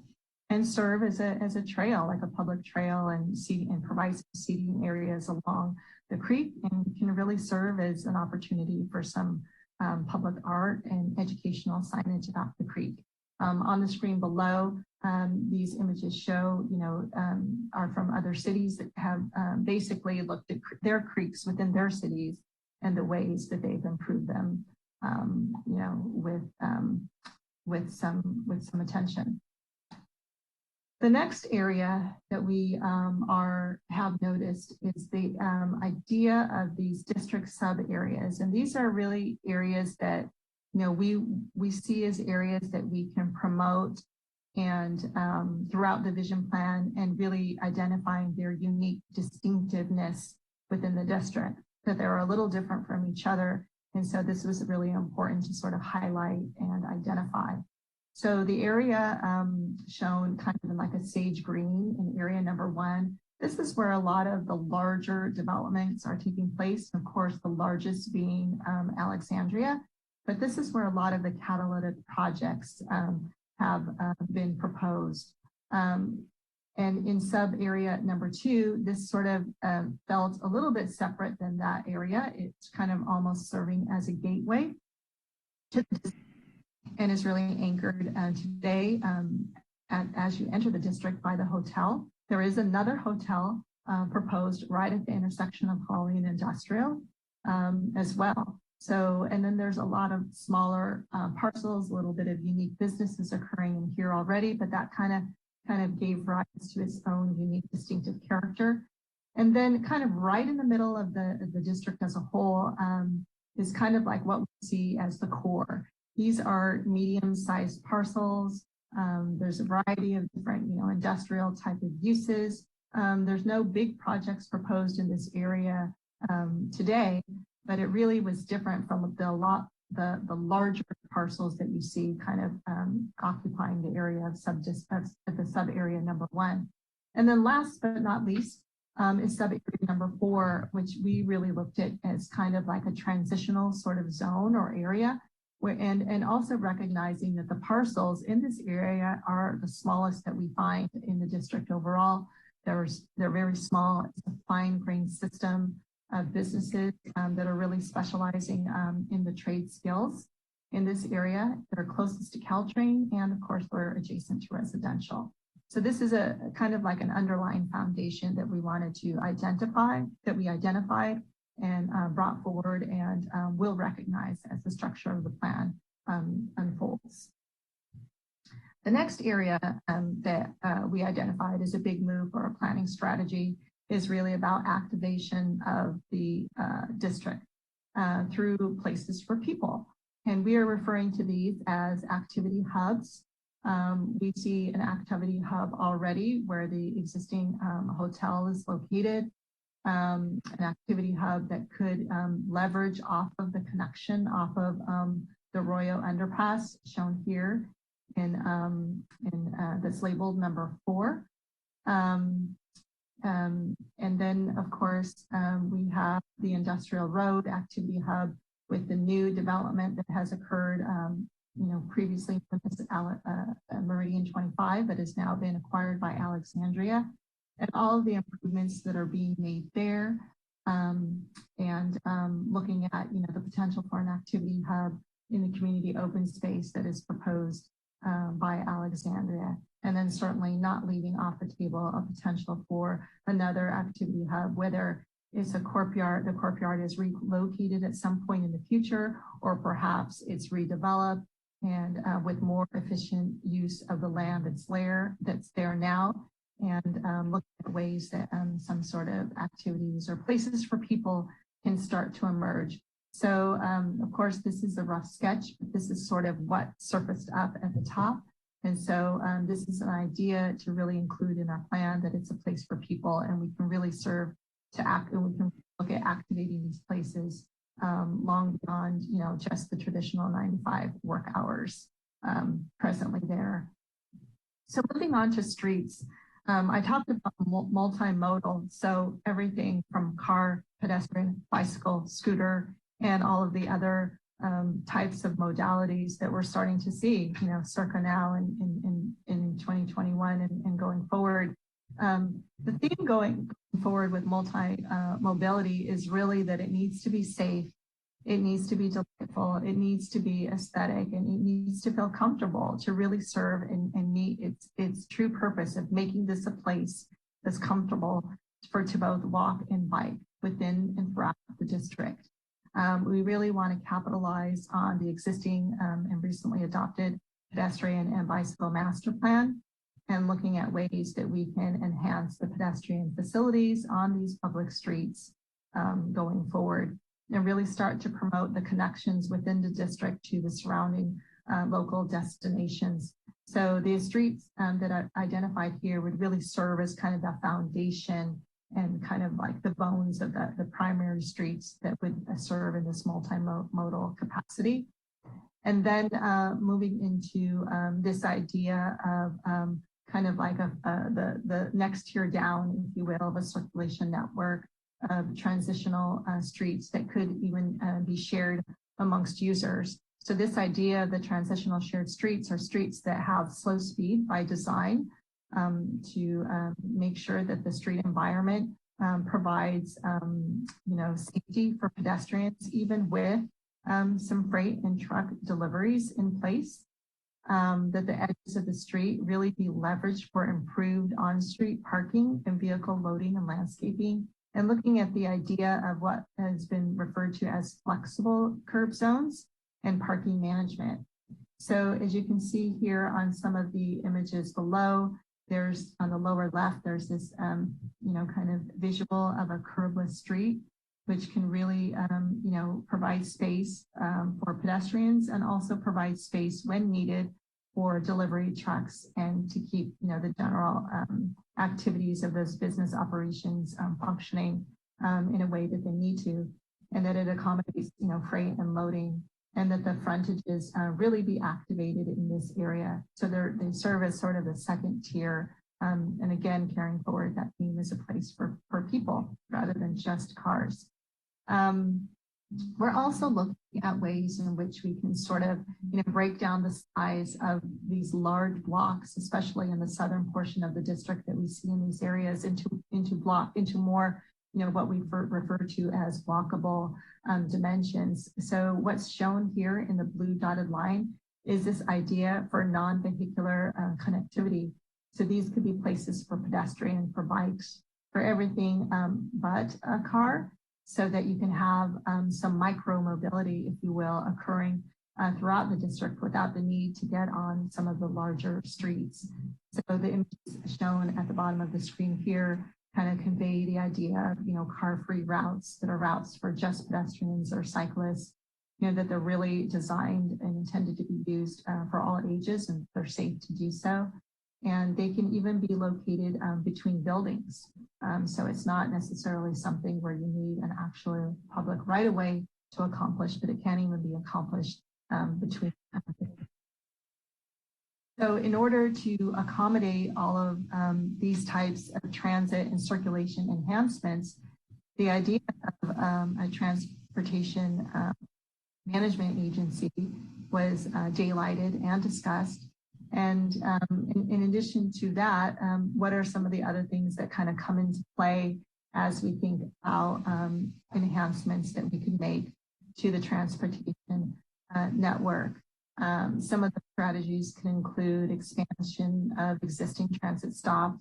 Speaker 5: and serve as a trail, like a public trail, and provide seating areas along the creek, and can really serve as an opportunity for some public art and educational signage about the creek. On the screen below, these images show, are from other cities that have basically looked at their creeks within their cities and the ways that they've improved them, with some attention. The next area that we have noticed is the idea of these district sub areas, and these are really areas that we see as areas that we can promote and throughout the vision plan, and really identifying their unique distinctiveness within the district, that they're a little different from each other. And so this was really important to sort of highlight and identify. So the area shown kind of in like a sage green in area number 1, this is where a lot of the larger developments are taking place. Of course, the largest being Alexandria, but this is where a lot of the catalytic projects have been proposed. And in sub area number 2, this sort of felt a little bit separate than that area. It's kind of almost serving as a gateway to the, and is really anchored today as you enter the district by the hotel. There is another hotel proposed right at the intersection of Hawley and Industrial as well. So, and then there's a lot of smaller parcels, a little bit of unique businesses occurring in here already, but that kind of gave rise to its own unique distinctive character. And then kind of right in the middle of the district as a whole is kind of like what we see as the core. These are medium-sized parcels. There's a variety of different, industrial type of uses. There's no big projects proposed in this area today, but it really was different from the larger parcels that you see kind of occupying the area of the sub area number 1. And then last but not least is sub area number 4, which we really looked at as kind of like a transitional sort of zone or area. And also recognizing that the parcels in this area are the smallest that we find in the district overall. They're very small. It's a fine-grained system of businesses that are really specializing in the trade skills in this area that are closest to Caltrain, and of course we're adjacent to residential. So this is a kind of like an underlying foundation that we wanted to identify, that we identified and brought forward, and will recognize as the structure of the plan unfolds. The next area that we identified as a big move for our planning strategy is really about activation of the district through places for people. And we are referring to these as activity hubs. We see an activity hub already where the existing hotel is located. An activity hub that could leverage off of the connection off of the Arroyo Underpass, shown here in that's labeled number 4. And then, of course, we have the Industrial Road activity hub with the new development that has occurred, previously with this Meridian 25 that has now been acquired by Alexandria. and all of the improvements that are being made there, looking at the potential for an activity hub in the community open space that is proposed by Alexandria, and then certainly not leaving off the table a potential for another activity hub, whether it's a courtyard, the courtyard is relocated at some point in the future, or perhaps it's redeveloped and with more efficient use of the land that's there now, and looking at ways that some sort of activities or places for people can start to emerge. So, of course, this is a rough sketch, but this is sort of what surfaced up at the top. And so this is an idea to really include in our plan that it's a place for people, and we can really serve to act, and we can look at activating these places long beyond, just the traditional 9 to 5 work hours presently there. So moving on to streets, I talked about multimodal, so everything from car, pedestrian, bicycle, scooter, and all of the other types of modalities that we're starting to see, circa now in 2021 and going forward. The theme going forward with multi-mobility is really that it needs to be safe, it needs to be delightful, it needs to be aesthetic, and it needs to feel comfortable to really serve and meet its true purpose of making this a place that's comfortable to both walk and bike within and throughout the district. We really want to capitalize on the existing and recently adopted pedestrian and bicycle master plan, and looking at ways that we can enhance the pedestrian facilities on these public streets going forward, and really start to promote the connections within the district to the surrounding local destinations. So the streets that are identified here would really serve as kind of the foundation and kind of like the bones of the primary streets that would serve in this multimodal capacity. And then moving into this idea of kind of like the next tier down, if you will, of a circulation network of transitional streets that could even be shared amongst users. So this idea of the transitional shared streets are streets that have slow speed by design to make sure that the street environment provides safety for pedestrians, even with some freight and truck deliveries in place. That the edges of the street really be leveraged for improved on-street parking and vehicle loading and landscaping, and looking at the idea of what has been referred to as flexible curb zones and parking management. So as you can see here on some of the images below, there's on the lower left, there's this kind of visual of a curbless street, which can really provide space for pedestrians, and also provide space when needed for delivery trucks, and to keep the general activities of those business operations functioning in a way that they need to, and that it accommodates freight and loading, and that the frontages really be activated in this area. So they serve as sort of the second tier, and again, carrying forward that theme as a place for people rather than just cars. We're also looking at ways in which we can sort of break down the size of these large blocks, especially in the southern portion of the district that we see in these areas, into more what we refer to as walkable dimensions. So what's shown here in the blue dotted line is this idea for non-vehicular connectivity. So these could be places for pedestrian, for bikes, for everything but a car, so that you can have some micro mobility, if you will, occurring throughout the district without the need to get on some of the larger streets. So the images shown at the bottom of the screen here kind of convey the idea of car-free routes that are routes for just pedestrians or cyclists, that they're really designed and intended to be used for all ages, and they're safe to do so. And they can even be located between buildings. So it's not necessarily something where you need an actual public right-of-way to accomplish, but it can even be accomplished between. So in order to accommodate all of these types of transit and circulation enhancements, the idea of a transportation management agency was daylighted and discussed. And in addition to that, what are some of the other things that kind of come into play as we think about enhancements that we could make to the transportation network? Some of the strategies can include expansion of existing transit stops.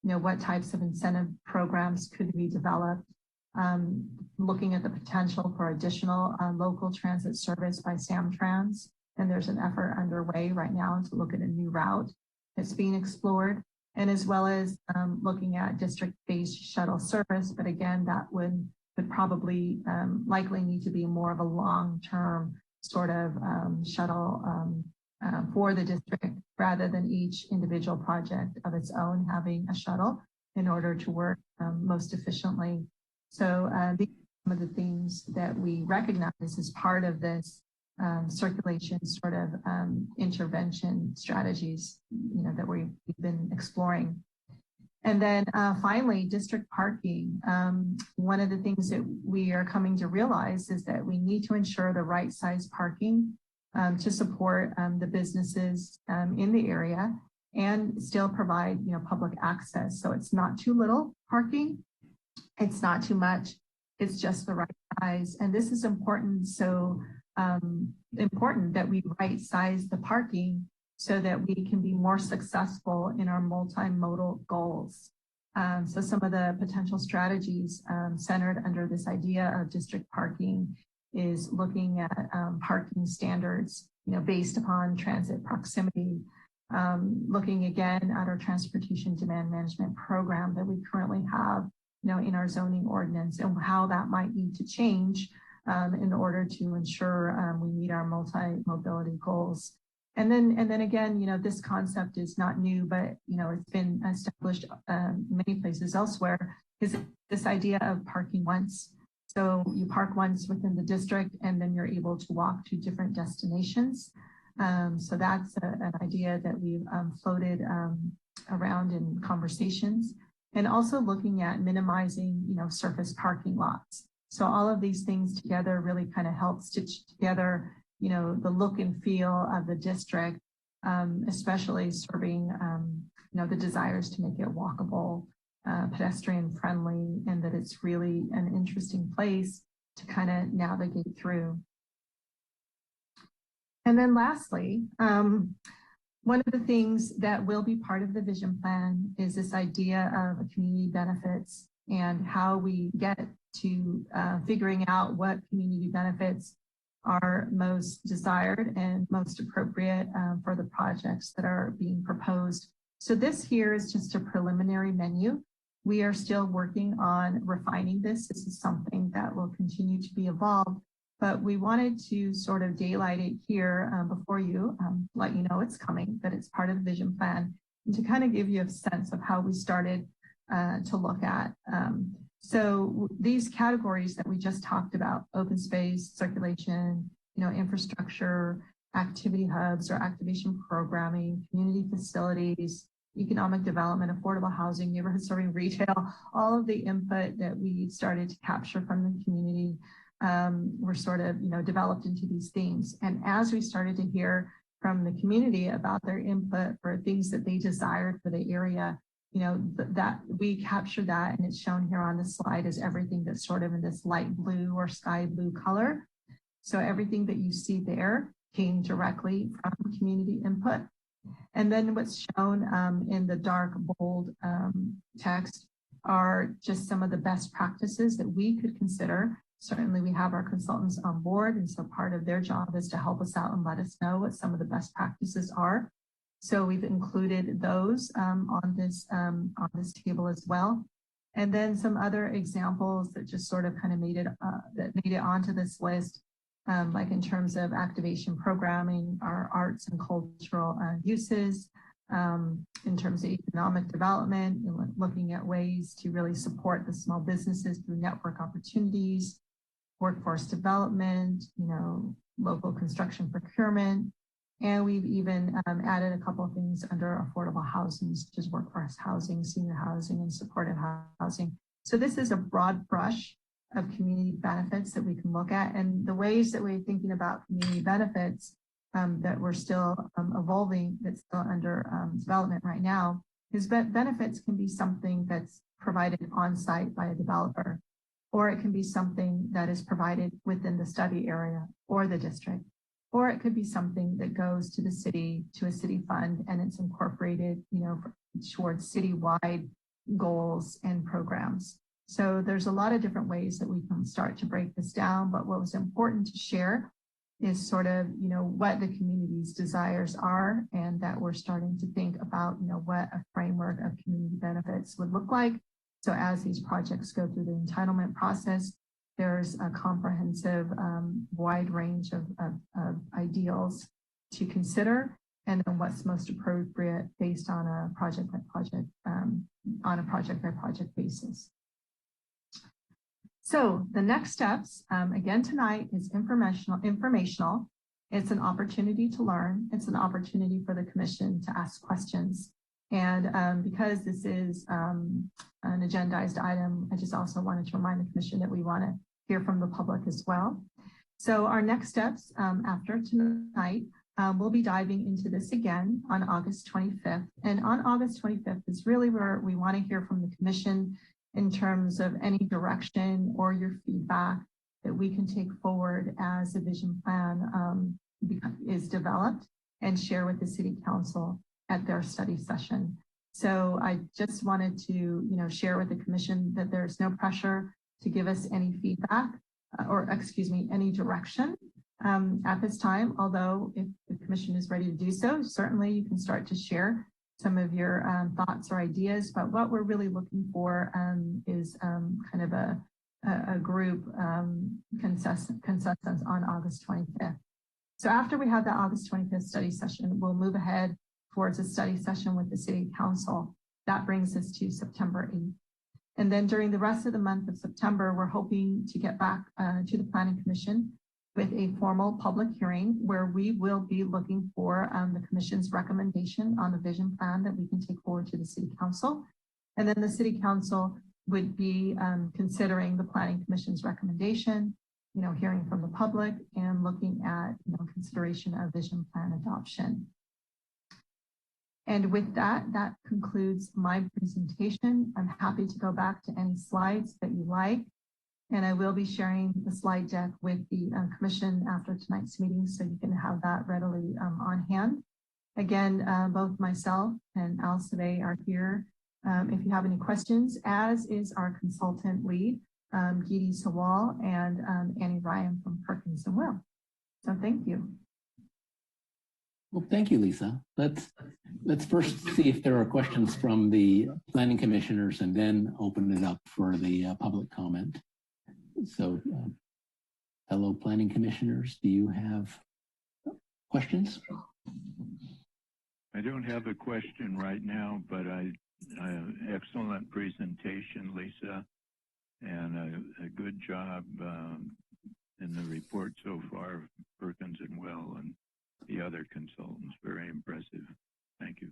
Speaker 5: What types of incentive programs could be developed? Looking at the potential for additional local transit service by Samtrans. And there's an effort underway right now to look at a new route that's being explored, and as well as looking at district-based shuttle service. But again, that would probably likely need to be more of a long-term sort of shuttle for the district, rather than each individual project of its own having a shuttle in order to work most efficiently. So these are some of the things that we recognize as part of this circulation sort of intervention strategies, that we've been exploring. And then finally, district parking. One of the things that we are coming to realize is that we need to ensure the right size parking to support the businesses in the area and still provide, public access. So it's not too little parking. It's not too much. It's just the right size. And this is important. So important that we right size the parking so that we can be more successful in our multimodal goals. So some of the potential strategies centered under this idea of district parking is looking at parking standards, based upon transit proximity, looking again at our transportation demand management program that we currently have, in our zoning ordinance, and how that might need to change in order to ensure we meet our multi-mobility goals. And then again, this concept is not new, but it's been established many places elsewhere. Is this idea of parking once? So you park once within the district, and then you're able to walk to different destinations. So that's an idea that we've floated around in conversations, and also looking at minimizing, surface parking lots. So all of these things together really kind of help stitch together, the look and feel of the district, especially serving, the desires to make it walkable, pedestrian friendly, and that it's really an interesting place to kind of navigate through. And then lastly, one of the things that will be part of the vision plan is this idea of community benefits and how we get to figuring out what community benefits are most desired and most appropriate for the projects that are being proposed. So this here is just a preliminary menu. We are still working on refining this. This is something that will continue to be evolved, but we wanted to sort of daylight it here before you, let you know it's coming, that it's part of the vision plan, and to kind of give you a sense of how we started to look at. So these categories that we just talked about, open space, circulation, infrastructure, activity hubs or activation programming, community facilities, economic development, affordable housing, neighborhood serving retail, all of the input that we started to capture from the community were sort of, developed into these themes. And as we started to hear from the community about their input for things that they desired for the area, that we capture that, and it's shown here on the slide as everything that's sort of in this light blue or sky blue color. So everything that you see there came directly from community input. And then what's shown in the dark bold text are just some of the best practices that we could consider. Certainly we have our consultants on board, and so part of their job is to help us out and let us know what some of the best practices are. So we've included those on this table as well. And then some other examples that just sort of kind of made it onto this list, like in terms of activation programming, our arts and cultural uses, in terms of economic development, looking at ways to really support the small businesses through network opportunities, workforce development, local construction procurement. And we've even added a couple of things under affordable housing, such as workforce housing, senior housing, and supportive housing. So this is a broad brush of community benefits that we can look at. And the ways that we're thinking about community benefits that we're still evolving, that's still under development right now, is that benefits can be something that's provided on site by a developer, or it can be something that is provided within the study area or the district, or it could be something that goes to the city, to a city fund, and it's incorporated, towards citywide goals and programs. So there's a lot of different ways that we can start to break this down, but what was important to share is sort of, what the community's desires are, and that we're starting to think about, what a framework of community benefits would look like. So as these projects go through the entitlement process, there's a comprehensive, wide range of ideals to consider, and then what's most appropriate based on a project by project basis. So the next steps, again tonight, is informational. It's an opportunity to learn. It's an opportunity for the commission to ask questions. And because this is an agendized item, I just also wanted to remind the commission that we want to hear from the public as well. So our next steps after tonight, we'll be diving into this again on August 25th. And on August 25th is really where we want to hear from the commission in terms of any direction or your feedback that we can take forward as the vision plan is developed and share with the City Council at their study session. So I just wanted to, share with the commission that there's no pressure to give us any feedback any direction at this time. Although if the commission is ready to do so, certainly you can start to share some of your thoughts or ideas. But what we're really looking for is kind of a group consensus on August 25th. So after we have the August 25th study session, we'll move ahead towards a study session with the City Council. That brings us to September 8th. And then during the rest of the month of September, we're hoping to get back to the Planning Commission with a formal public hearing where we will be looking for the Commission's recommendation on the vision plan that we can take forward to the City Council. And then the City Council would be considering the Planning Commission's recommendation, hearing from the public and looking at consideration of vision plan adoption. And with that, that concludes my presentation. I'm happy to go back to any slides that you like. And I will be sharing the slide deck with the commission after tonight's meeting, so you can have that readily on hand. Again, both myself and Al Savay are here if you have any questions, as is our consultant lead, Geeti Sawal and Annie Ryan from Perkins & Will. So thank you.
Speaker 3: Well, thank you, Lisa. Let's first see if there are questions from the planning commissioners and then open it up for the public comment. So, fellow planning commissioners, do you have questions?
Speaker 6: I don't have a question right now, but excellent presentation, Lisa, and a good job in the report so far, Perkins & Will and the other consultants. Very impressive. Thank you.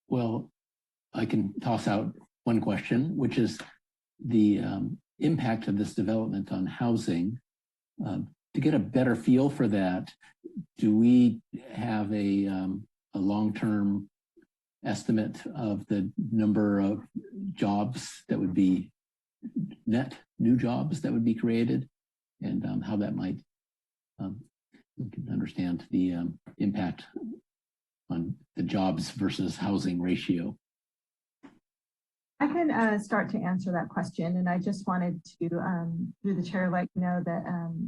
Speaker 3: Well, I can toss out one question, which is the impact of this development on housing. To get a better feel for that, do we have a long-term estimate of the number of jobs that would be new jobs that would be created, and how that might we can understand the impact on the jobs versus housing ratio?
Speaker 5: I can start to answer that question, and I just wanted to, through the chair, let you know that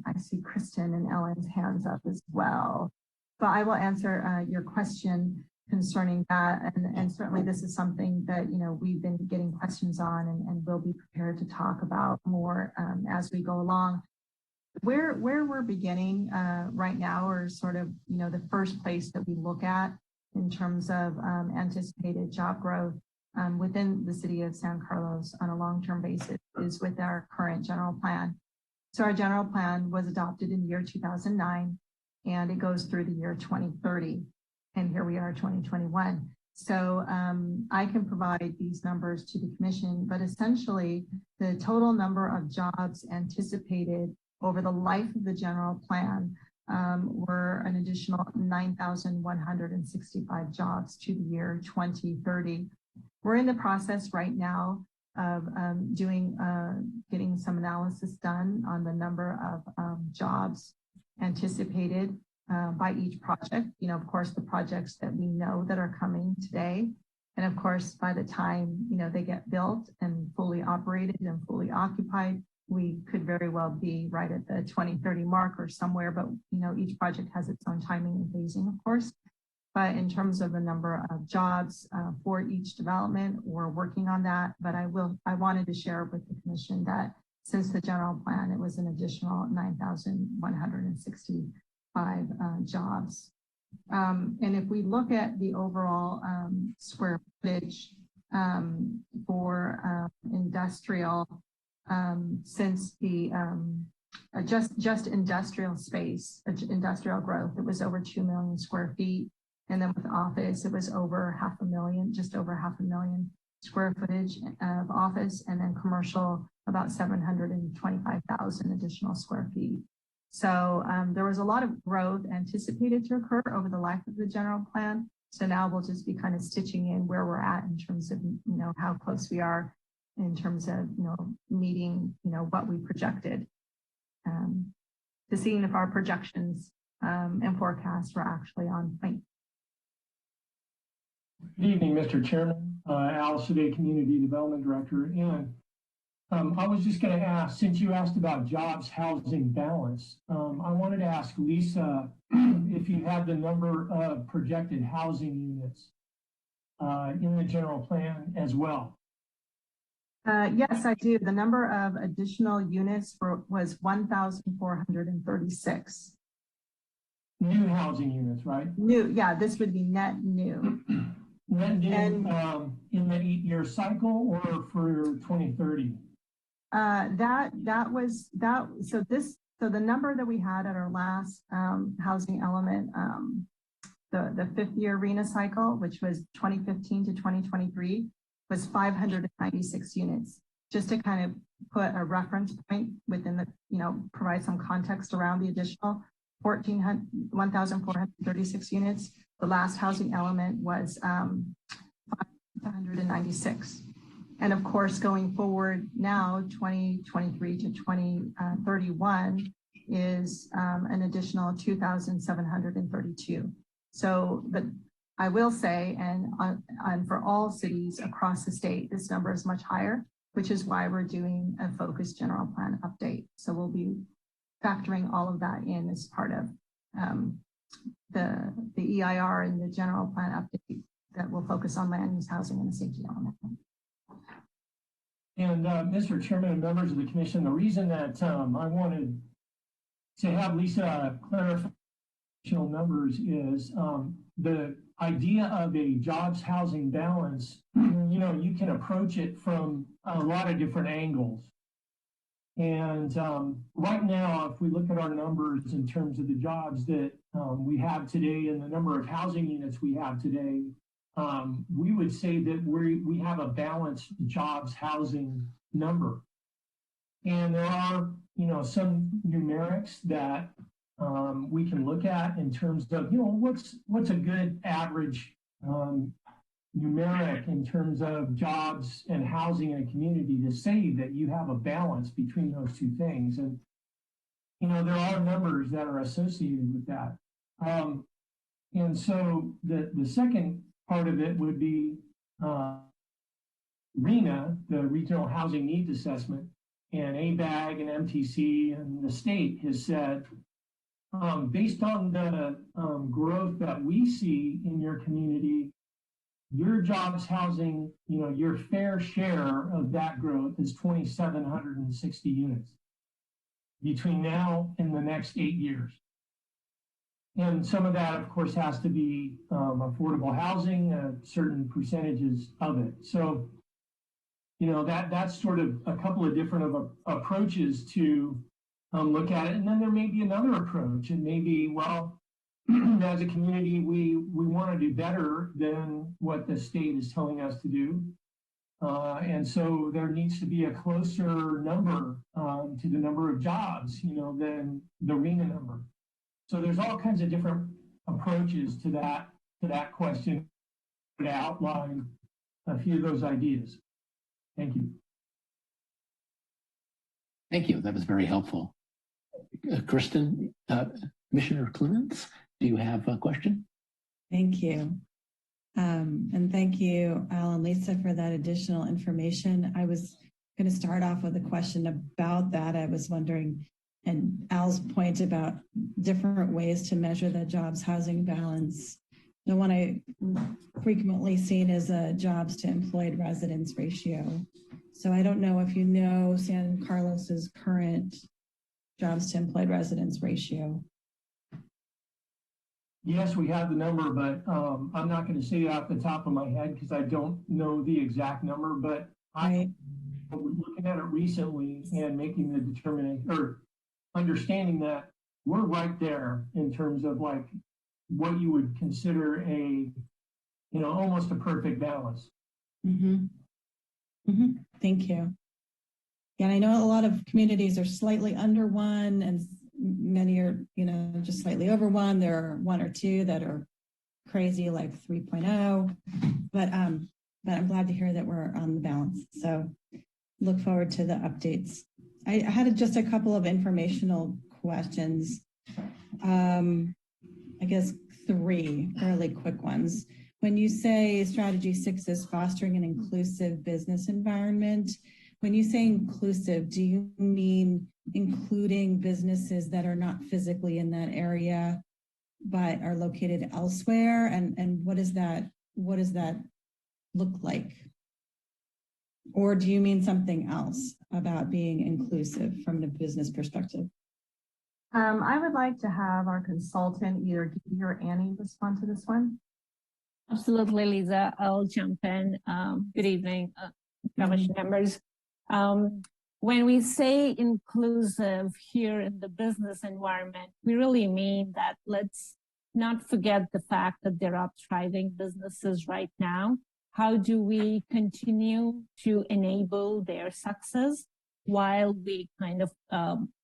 Speaker 5: I see Kristen and Ellen's hands up as well. But I will answer your question concerning that, and certainly this is something that we've been getting questions on, and we'll be prepared to talk about more as we go along. Where we're beginning right now, or sort of the first place that we look at in terms of anticipated job growth within the city of San Carlos on a long-term basis, is with our current general plan. So our general plan was adopted in the year 2009, and it goes through the year 2030. And here we are, 2021. So I can provide these numbers to the commission, but essentially the total number of jobs anticipated over the life of the general plan were an additional 9,165 jobs to the year 2030. We're in the process right now of getting some analysis done on the number of jobs anticipated by each project. You know, of course, the projects that we know that are coming today. And of course, by the time, you know, they get built and fully operated and fully occupied, we could very well be right at the 2030 mark or somewhere, but, you know, each project has its own timing and phasing, of course. But in terms of the number of jobs for each development, we're working on that. But I wanted to share with the commission that since the general plan, it was an additional 9,165 jobs. And if we look at the overall square footage for industrial, since the just industrial space, industrial growth, it was over 2 million square feet. And then with office, it was over 500,000, just over 500,000 square footage of office, and then commercial about 725,000 additional square feet. So there was a lot of growth anticipated to occur over the life of the general plan. So now we'll just be kind of stitching in where we're at in terms of, you know, how close we are in terms of, you know, meeting, you know, what we projected, to seeing if our projections and forecasts were actually on point.
Speaker 9: Good evening, Mr. Chairman, Al Sade, Community Development Director. And I was just going to ask, since you asked about jobs, housing balance, I wanted to ask Lisa if you had the number of projected housing units in the general plan as well.
Speaker 5: Yes, I do. The number of additional units was 1,436.
Speaker 9: New housing units, right?
Speaker 5: New, yeah, this would be net new.
Speaker 9: Net new in the 8-year cycle or for 2030? So the number that we had at our last housing element, the 5th-year RHNA cycle, which was 2015 to 2023, was 596 units. Just to kind of put a reference point within the, you know, provide some context around the additional 1,436 units. The last housing element was 596. And of course, going forward now, 2023 to 2031 is an additional 2,732. So, but I will say, and for all cities across the state, this number is much higher, which is why we're doing a focused general plan update. So we'll be factoring all of that in as part of the EIR and the general plan update that will focus on land use, housing, and the safety element. And Mr. Chairman and members of the commission, the reason that I wanted to have Lisa clarify numbers is the idea of a jobs housing balance. You know, you can approach it from a lot of different angles. And right now, if we look at our numbers in terms of the jobs that we have today and the number of housing units we have today, we would say that we have a balanced jobs housing number. And there are, you know, some numerics that we can look at in terms of, you know, what's a good average numeric in terms of jobs and housing in a community to say that you have a balance between those two things. And, you know, there are numbers that are associated with that. And so the second part of it would be RHNA, the Regional Housing Needs Assessment, and ABAG and MTC and the state has said, based on the growth that we see in your community, your jobs housing, you know, your fair share of that growth is 2,760 units between now and the next 8 years. And some of that, of course, has to be affordable housing, certain percentages of it. So, you know, that's sort of a couple of different approaches to look at it. And then there may be another approach. It may be, well, as a community, we want to do better than what the state is telling us to do. And so there needs to be a closer number to the number of jobs, than the RENA number. So there's all kinds of different approaches to that question to outline a few of those ideas. Thank you.
Speaker 3: Thank you. That was very helpful. Kristen, Commissioner Clements, do you have a question?
Speaker 7: Thank you. And thank you, Al and Lisa, for that additional information. I was going to start off with a question about that. I was wondering, and Al's point about different ways to measure the jobs housing balance. The one I frequently seen is a jobs to employed residents ratio. So I don't know if you know San Carlos's current jobs to employed residents ratio.
Speaker 9: Yes, we have the number, but I'm not going to say it off the top of my head because I don't know the exact number, but I was looking at it recently and making the determination or understanding that we're right there in terms of like what you would consider almost a perfect balance.
Speaker 7: Mm-hmm. Mm-hmm. Thank you. Yeah, and I know a lot of communities are slightly under one and many are, just slightly over one. There are one or two that are crazy, like 3.0. But I'm glad to hear that we're on the balance. So look forward to the updates. I had just a couple of informational questions. I guess 3 fairly quick ones. When you say strategy 6 is fostering an inclusive business environment, when you say inclusive, do you mean including businesses that are not physically in that area but are located elsewhere? And what does that look like? Or do you mean something else about being inclusive from the business perspective?
Speaker 5: I would like to have our consultant, either Dee or Annie, respond to this one.
Speaker 10: Absolutely, Lisa. I'll jump in. Good evening, Commission members. When we say inclusive here in the business environment, we really mean that let's not forget the fact that there are thriving businesses right now. How do we continue to enable their success while we kind of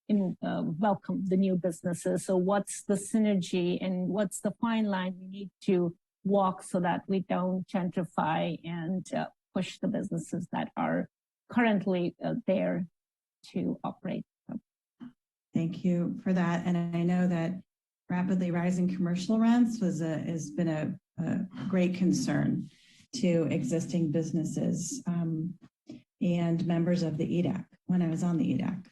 Speaker 10: welcome the new businesses? So what's the synergy and what's the fine line we need to walk so that we don't gentrify and push the businesses that are currently there to operate?
Speaker 7: Thank you for that. And I know that rapidly rising commercial rents has been a great concern to existing businesses and members of the EDAC when I was on the EDAC.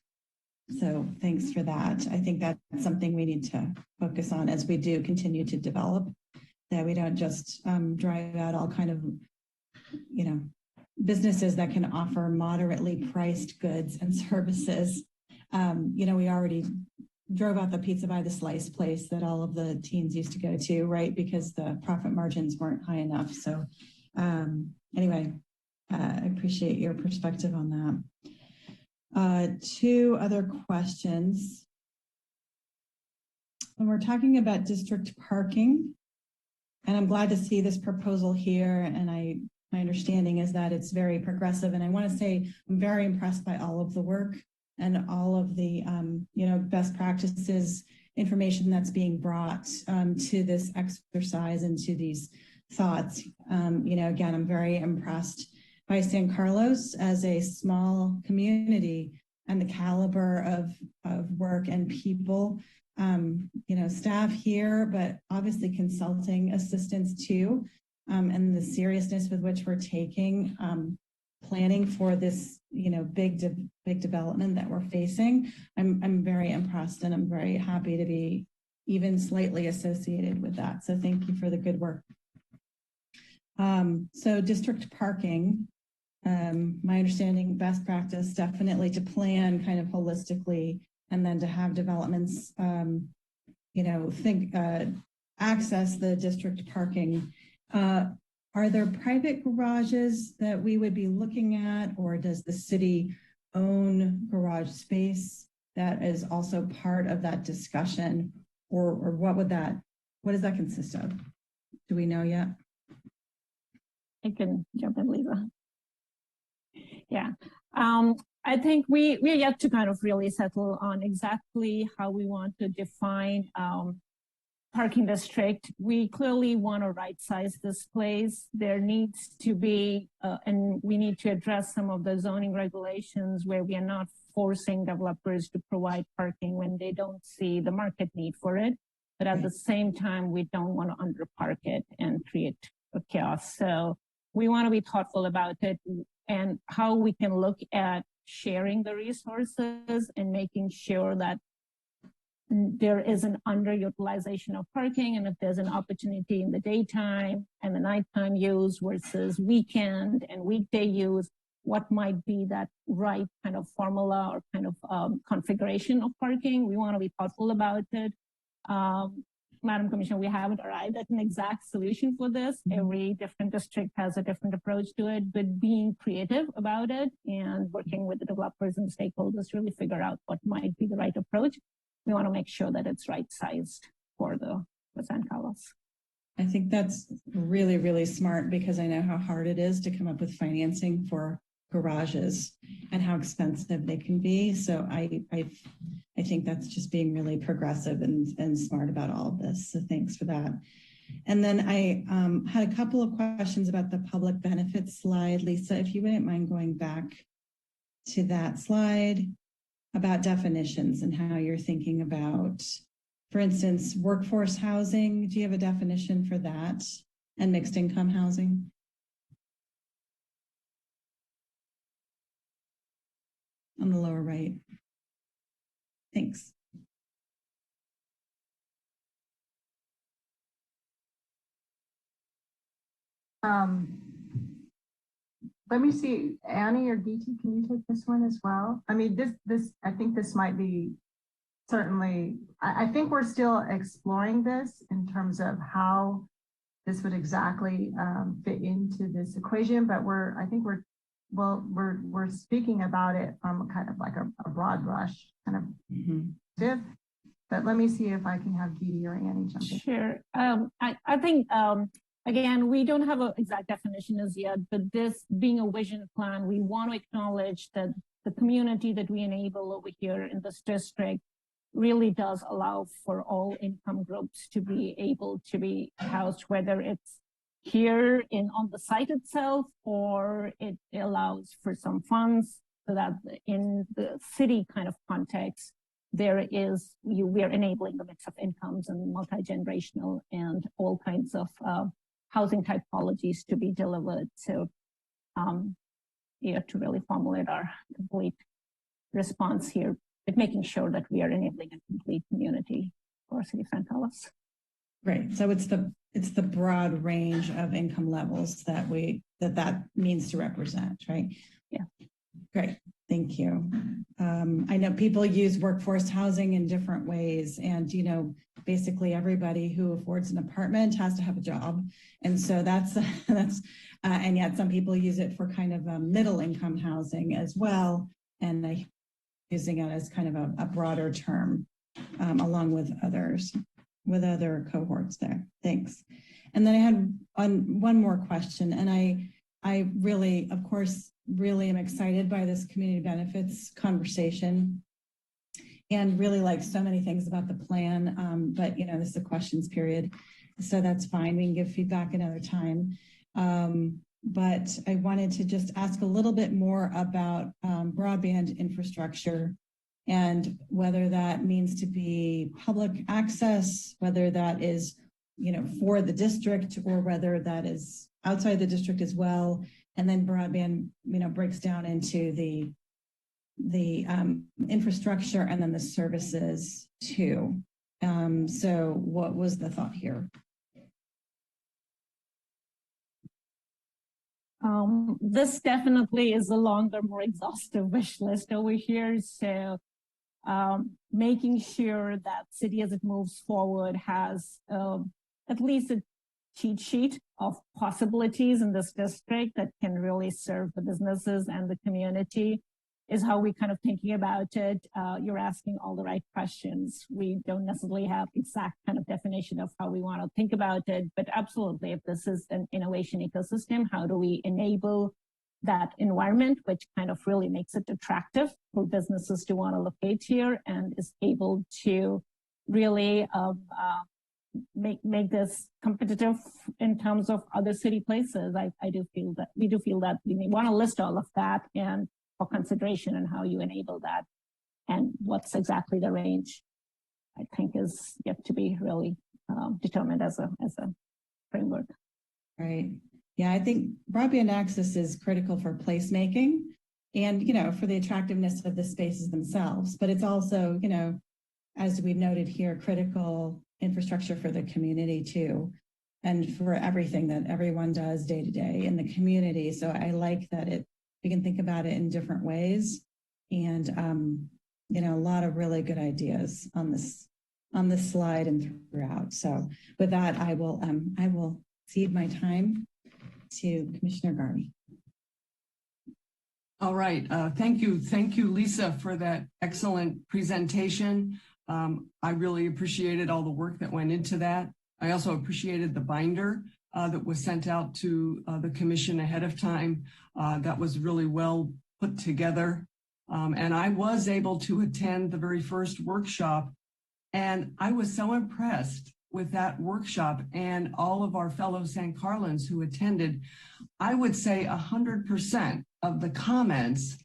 Speaker 7: So thanks for that. I think that's something we need to focus on as we do continue to develop, that we don't just drive out all kind of, businesses that can offer moderately priced goods and services. We already drove out the pizza by the slice place that all of the teens used to go to, right? Because the profit margins weren't high enough. So anyway, I appreciate your perspective on that. 2 other questions. When we're talking about district parking, and I'm glad to see this proposal here, and my understanding is that it's very progressive. And I want to say I'm very impressed by all of the work and all of the best practices information that's being brought to this exercise and to these thoughts. Again, I'm very impressed by San Carlos as a small community and the caliber of work and people, staff here, but obviously consulting assistants too, and the seriousness with which we're taking planning for this, big development that we're facing. I'm very impressed, and I'm very happy to be even slightly associated with that. So thank you for the good work. So district parking, my understanding, best practice, definitely to plan kind of holistically, and then to have developments, access the district parking. Are there private garages that we would be looking at, or does the city own garage space that is also part of that discussion, or what would that what does that consist of? Do we know yet?
Speaker 10: I can jump in, Lisa. Yeah. I think we're yet to kind of really settle on exactly how we want to define parking district. We clearly want to right size this place. There needs to be, and we need to address some of the zoning regulations where we are not forcing developers to provide parking when they don't see the market need for it. But at the same time, we don't want to underpark it and create a chaos. So we want to be thoughtful about it and how we can look at sharing the resources and making sure that there is an underutilization of parking, and if there's an opportunity in the daytime and the nighttime use versus weekend and weekday use, what might be that right kind of formula or kind of configuration of parking. We want to be thoughtful about it. Madam Commissioner, we haven't arrived at an exact solution for this. Every different district has a different approach to it, but being creative about it and working with the developers and stakeholders to really figure out what might be the right approach. We want to make sure that it's right sized for San Carlos.
Speaker 7: I think that's really, really smart because I know how hard it is to come up with financing for garages and how expensive they can be. So I think that's just being really progressive and smart about all of this. So thanks for that. And then I had a couple of questions about the public benefits slide. Lisa, if you wouldn't mind going back to that slide about definitions and how you're thinking about, for instance, workforce housing. Do you have a definition for that? And mixed income housing? On the lower right. Thanks.
Speaker 5: Let me see, Annie or DT, can you take this one as well? I mean, I think this might be certainly, I think we're still exploring this in terms of how this would exactly fit into this equation, but I think we're speaking about it from kind of like a broad brush kind of dip. But let me see if I can have Dee or Annie jump in.
Speaker 10: Sure. I think, again, we don't have an exact definition as yet, but this being a vision plan, we want to acknowledge that the community that we enable over here in this district really does allow for all income groups to be able to be housed, whether it's here on the site itself, or it allows for some funds so that in the city kind of context, we are enabling the mix of incomes and multi-generational and all kinds of housing typologies to be delivered. So, to really formulate our complete response here, but making sure that we are enabling a complete community for City of San Carlos.
Speaker 7: Right. So it's the broad range of income levels that means to represent, right?
Speaker 10: Yeah.
Speaker 7: Great. Thank you. I know people use workforce housing in different ways, and basically everybody who affords an apartment has to have a job, and so that's and yet some people use it for kind of middle income housing as well, and using it as kind of a broader term along with other cohorts there. Thanks. And then I had one more question, and I really, of course, really am excited by this community benefits conversation and really like so many things about the plan. But this is a questions period, so that's fine. We can give feedback another time. But I wanted to just ask a little bit more about broadband infrastructure and whether that means to be public access, whether that is, for the district or whether that is outside the district as well. And then broadband, breaks down into the infrastructure and then the services too. So what was the thought here?
Speaker 10: This definitely is a longer, more exhaustive wish list over here. So making sure that city as it moves forward has at least a cheat sheet of possibilities in this district that can really serve the businesses and the community is how we kind of thinking about it. You're asking all the right questions. We don't necessarily have exact kind of definition of how we want to think about it, but absolutely, if this is an innovation ecosystem, how do we enable that environment, which kind of really makes it attractive for businesses to want to locate here and is able to really make this competitive in terms of other city places. I do feel that we may want to list all of that and for consideration and how you enable that and what's exactly the range, I think is yet to be really determined as a framework.
Speaker 7: Right. Yeah, I think broadband access is critical for placemaking and, for the attractiveness of the spaces themselves, but it's also, as we noted here, critical infrastructure for the community too, and for everything that everyone does day to day in the community. So I like that we can think about it in different ways, and a lot of really good ideas on this slide and throughout. So with that, I will cede my time to Commissioner Garvey.
Speaker 11: All right. Thank you, Lisa, for that excellent presentation. I really appreciated all the work that went into that. I also appreciated the binder that was sent out to the commission ahead of time. That was really well put together. And I was able to attend the very first workshop, and I was so impressed with that workshop and all of our fellow San Carlins who attended. I would say 100% of the comments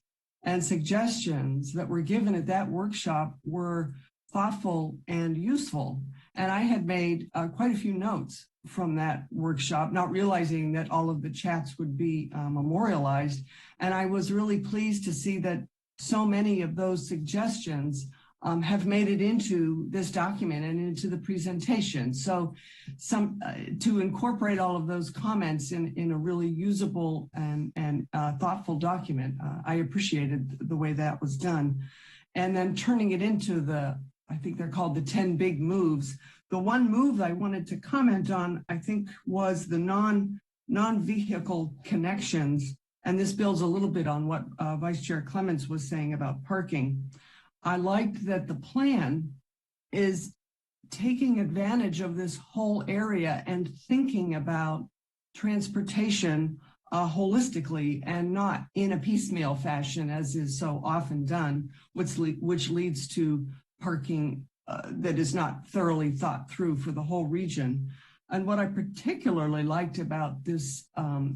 Speaker 11: and suggestions that were given at that workshop were thoughtful and useful. And I had made quite a few notes from that workshop, not realizing that all of the chats would be memorialized. And I was really pleased to see that so many of those suggestions have made it into this document and into the presentation. So to incorporate all of those comments in a really usable and thoughtful document, I appreciated the way that was done. And then turning it into I think they're called the 10 big moves. The one move I wanted to comment on, I think, was the non-vehicle connections. And this builds a little bit on what Vice Chair Clements was saying about parking. I liked that the plan is taking advantage of this whole area and thinking about transportation holistically and not in a piecemeal fashion, as is so often done, which leads to parking that is not thoroughly thought through for the whole region. And what I particularly liked about this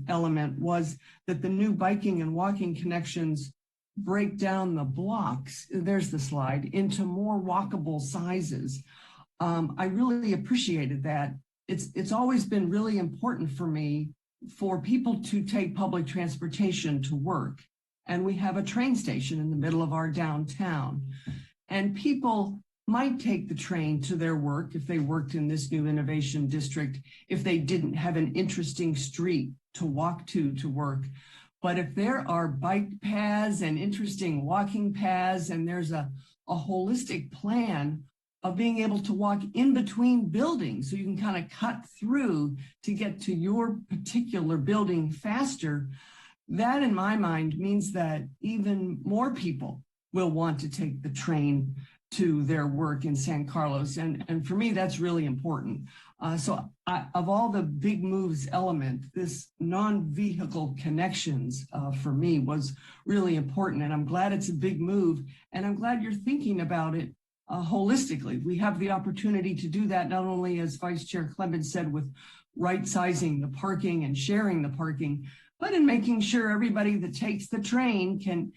Speaker 11: element was that the new biking and walking connections break down the blocks, there's the slide, into more walkable sizes. I really appreciated that. It's always been really important for me for people to take public transportation to work. And we have a train station in the middle of our downtown. And people might take the train to their work if they worked in this new innovation district, if they didn't have an interesting street to walk to work. But if there are bike paths and interesting walking paths, and there's a holistic plan of being able to walk in between buildings so you can kind of cut through to get to your particular building faster, that in my mind means that even more people will want to take the train to their work in San Carlos. And for me, that's really important. Of all the big moves element, this non-vehicle connections for me was really important. And I'm glad it's a big move. And I'm glad you're thinking about it holistically. We have the opportunity to do that, not only as Vice Chair Clements said, with right sizing the parking and sharing the parking, but in making sure everybody that takes the train can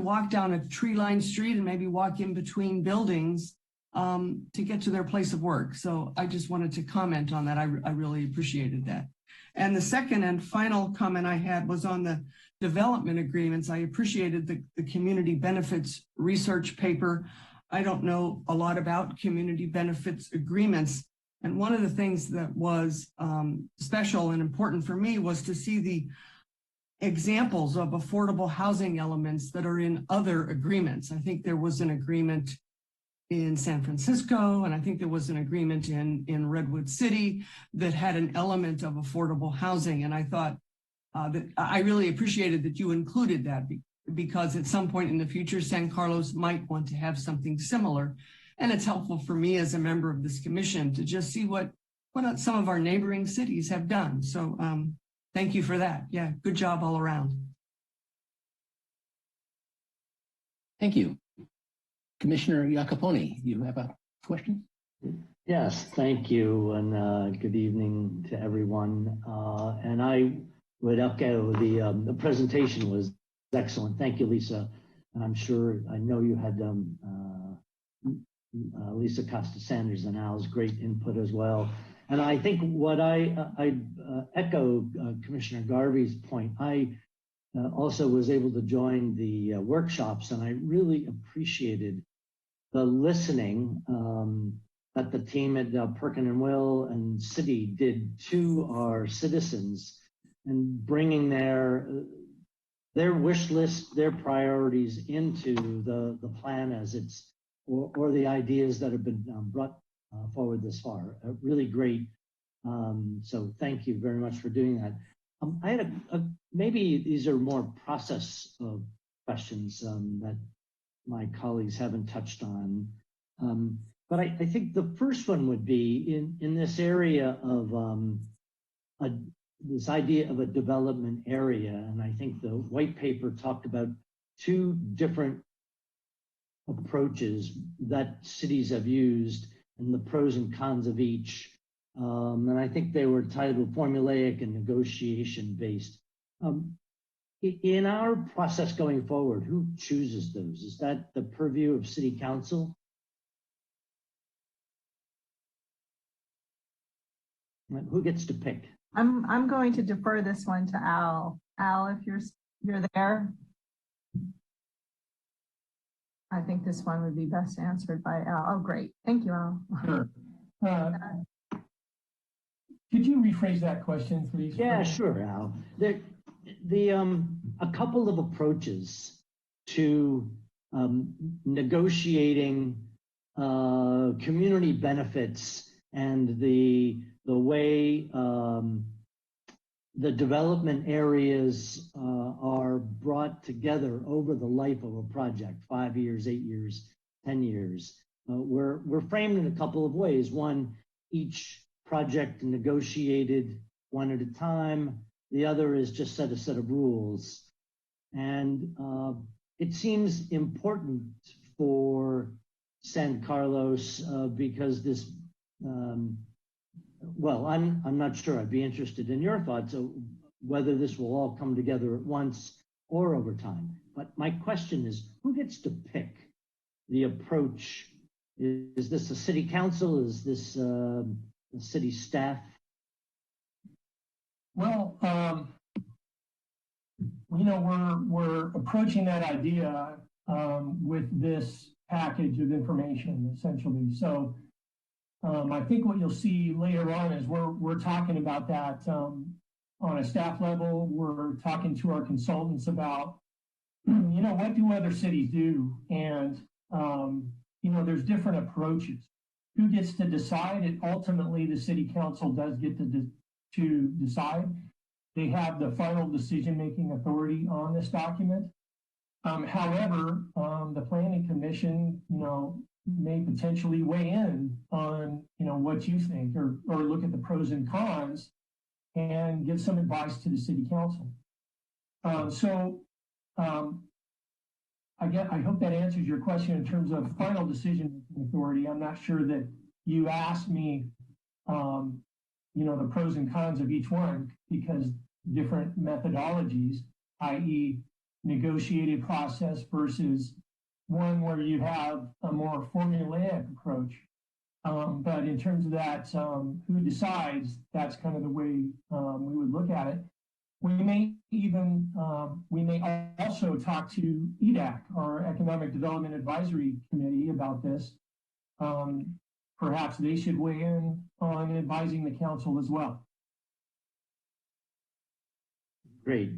Speaker 11: walk down a tree-lined street and maybe walk in between buildings to get to their place of work. So I just wanted to comment on that. I really appreciated that. And the second and final comment I had was on the development agreements. I appreciated the community benefits research paper. I don't know a lot about community benefits agreements. And one of the things that was special and important for me was to see the examples of affordable housing elements that are in other agreements. I think there was an agreement in San Francisco, and I think there was an agreement in Redwood City that had an element of affordable housing. And I thought that I really appreciated that you included that, because at some point in the future, San Carlos might want to have something similar. And it's helpful for me as a member of this commission to just see what some of our neighboring cities have done. So thank you for that. Yeah, good job all around.
Speaker 3: Thank you. Commissioner Iacopone, you have a question?
Speaker 12: Yes, thank you, and good evening to everyone. And I would echo the presentation was excellent. Thank you, Lisa. And I know you had Lisa Costa Sanders and Al's great input as well. And I think what I echo Commissioner Garvey's point. I also was able to join the workshops, and I really appreciated the listening that the team at Perkin and Will and City did to our citizens, and bringing their wish list, their priorities into the plan as it's, or the ideas that have been brought forward this far. Really great. So thank you very much for doing that. I had maybe these are more process questions that my colleagues haven't touched on. But I think the first one would be in this area of this idea of a development area. And I think the white paper talked about two different approaches that cities have used and the pros and cons of each. And I think they were titled formulaic and negotiation based. In our process going forward, who chooses those? Is that the purview of City Council? Who gets to pick?
Speaker 5: I'm going to defer this one to Al. Al, if you're there. I think this one would be best answered by Al. Oh, great. Thank you, Al.
Speaker 9: Sure. Could you rephrase that question, please?
Speaker 12: Yeah, sure, Al. A couple of approaches to negotiating community benefits and the way the development areas are brought together over the life of a project, 5 years, 8 years, 10 years. We're framed in a couple of ways. One, each project negotiated one at a time. The other is just set a set of rules. And it seems important for San Carlos because this, well, I'm not sure. I'd be interested in your thoughts of whether this will all come together at once or over time. But my question is, who gets to pick the approach? Is this a city council? Is this a city staff?
Speaker 9: Well, we're approaching that idea with this package of information, essentially. So I think what you'll see later on is we're talking about that on a staff level. We're talking to our consultants about, what do other cities do? And, there's different approaches. Who gets to decide it? Ultimately, the city council does get to decide. They have the final decision-making authority on this document. However, the planning commission, may potentially weigh in on, what you think or look at the pros and cons and give some advice to the city council. I hope that answers your question in terms of final decision-making authority. I'm not sure that you asked me, the pros and cons of each one, because different methodologies, i.e. negotiated process versus one where you have a more formulaic approach. But in terms of that, who decides, that's kind of the way we would look at it. We may also talk to EDAC, our Economic Development Advisory Committee, about this. Perhaps they should weigh in on advising the council as well.
Speaker 12: Great.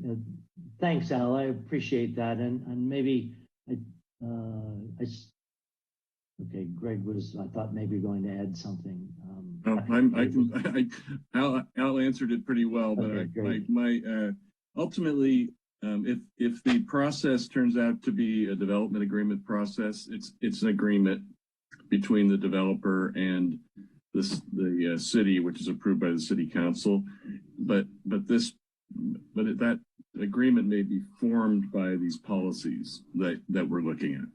Speaker 12: Thanks, Al. I appreciate that. And maybe, okay, Greg I thought maybe going to add something.
Speaker 4: Al answered it pretty well, but
Speaker 12: okay,
Speaker 4: ultimately, if the process turns out to be a development agreement process, it's an agreement between the developer and the city, which is approved by the city council. But that agreement may be formed by these policies that we're looking at.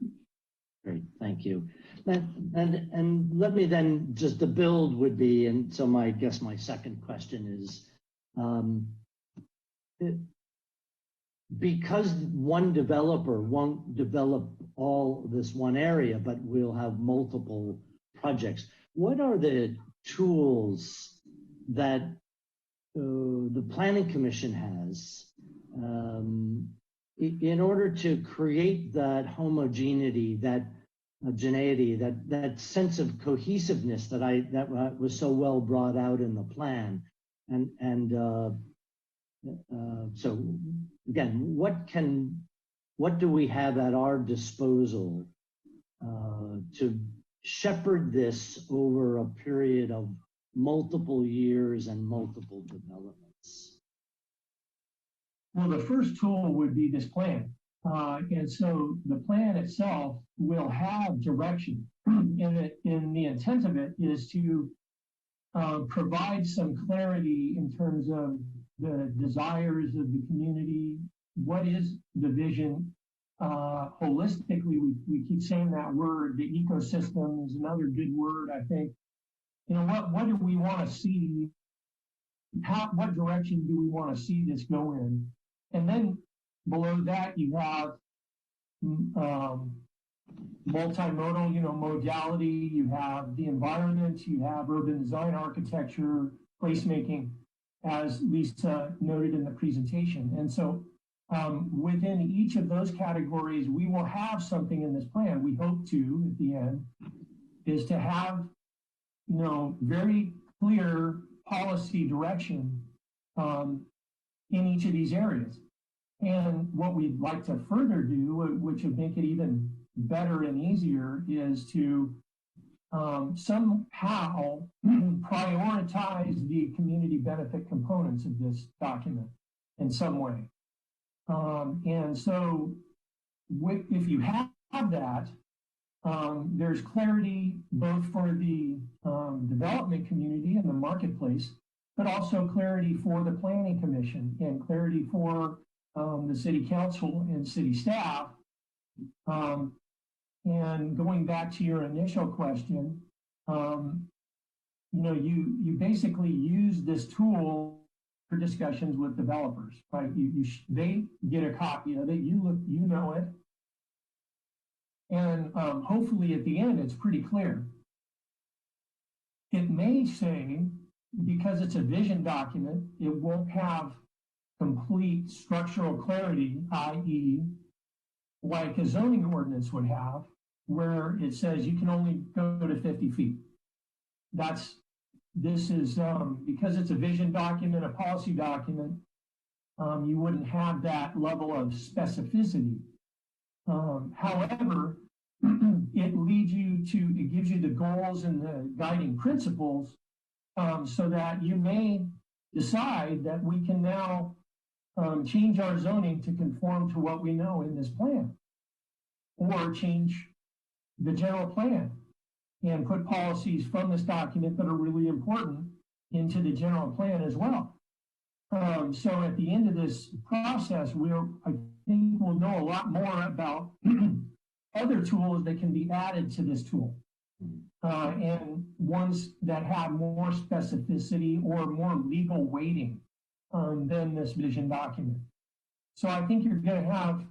Speaker 12: Great, thank you. And let me then just the build would be, and so my second question is, because one developer won't develop all this one area, but we'll have multiple projects, what are the tools that the Planning Commission has in order to create that homogeneity, that sense of cohesiveness that was so well brought out in the plan, so again, what do we have at our disposal to shepherd this over a period of multiple years and multiple developments?
Speaker 9: Well, the first tool would be this plan. And so the plan itself will have direction. And the intent of it is to provide some clarity in terms of the desires of the community. What is the vision? Holistically, we keep saying that word, the ecosystem is another good word, I think. You know, what do we want to see? What direction do we want to see this go in? And then below that, you have multimodal, modality, you have the environment, you have urban design, architecture, placemaking, as Lisa noted in the presentation. And so within each of those categories, we will have something in this plan. We hope to, at the end, is to have, very clear policy direction in each of these areas. And what we'd like to further do, which would make it even better and easier, is to somehow prioritize the community benefit components of this document in some way. And so if you have that, there's clarity both for the development community and the marketplace, but also clarity for the Planning Commission and clarity for the City Council and city staff. And going back to your initial question, you basically use this tool for discussions with developers, right? They get a copy of it, you know it, and hopefully at the end it's pretty clear. It may say, because it's a vision document, it won't have complete structural clarity, i.e., like a zoning ordinance would have, where it says you can only go to 50 feet. This is because it's a vision document, a policy document, you wouldn't have that level of specificity. However, it gives you the goals and the guiding principles so that you may decide that we can now change our zoning to conform to what we know in this plan, or change the general plan and put policies from this document that are really important into the general plan as well. So at the end of this process, I think we'll know a lot more about other tools that can be added to this tool, and ones that have more specificity or more legal weighting than this vision document. So I think you're going to have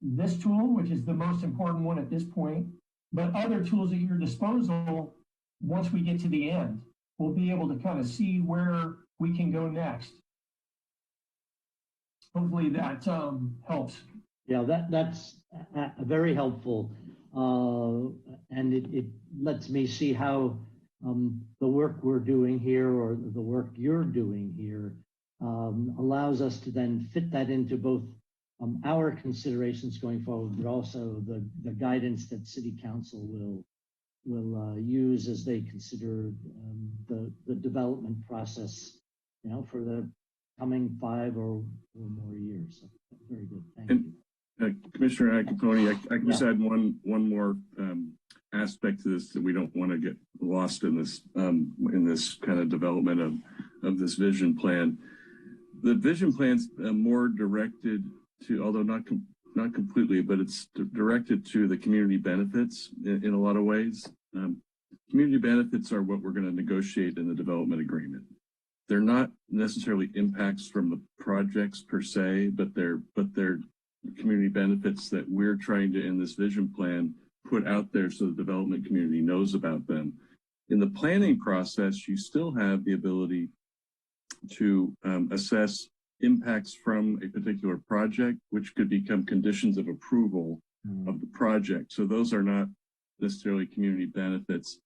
Speaker 9: this tool, which is the most important one at this point, but other tools at your disposal once we get to the end. We'll be able to kind of see where we can go next. Hopefully that helps.
Speaker 12: Yeah, that's very helpful. And it lets me see how the work we're doing here, or the work you're doing here, allows us to then fit that into both our considerations going forward, but also the guidance that City Council will use as they consider the development process, for the coming 5 or more years. So, very good. Thank you.
Speaker 4: Commissioner Iacopone, I can just add one more aspect to this that we don't want to get lost in this kind of development of this vision plan. The vision plan's more directed to, although not completely, but it's directed to the community benefits in a lot of ways. Community benefits are what we're going to negotiate in the development agreement. They're not necessarily impacts from the projects per se, but they're community benefits that we're trying to, in this vision plan, put out there so the development community knows about them. In the planning process, you still have the ability to assess impacts from a particular project, which could become conditions of approval of the project. So those are not necessarily community benefits.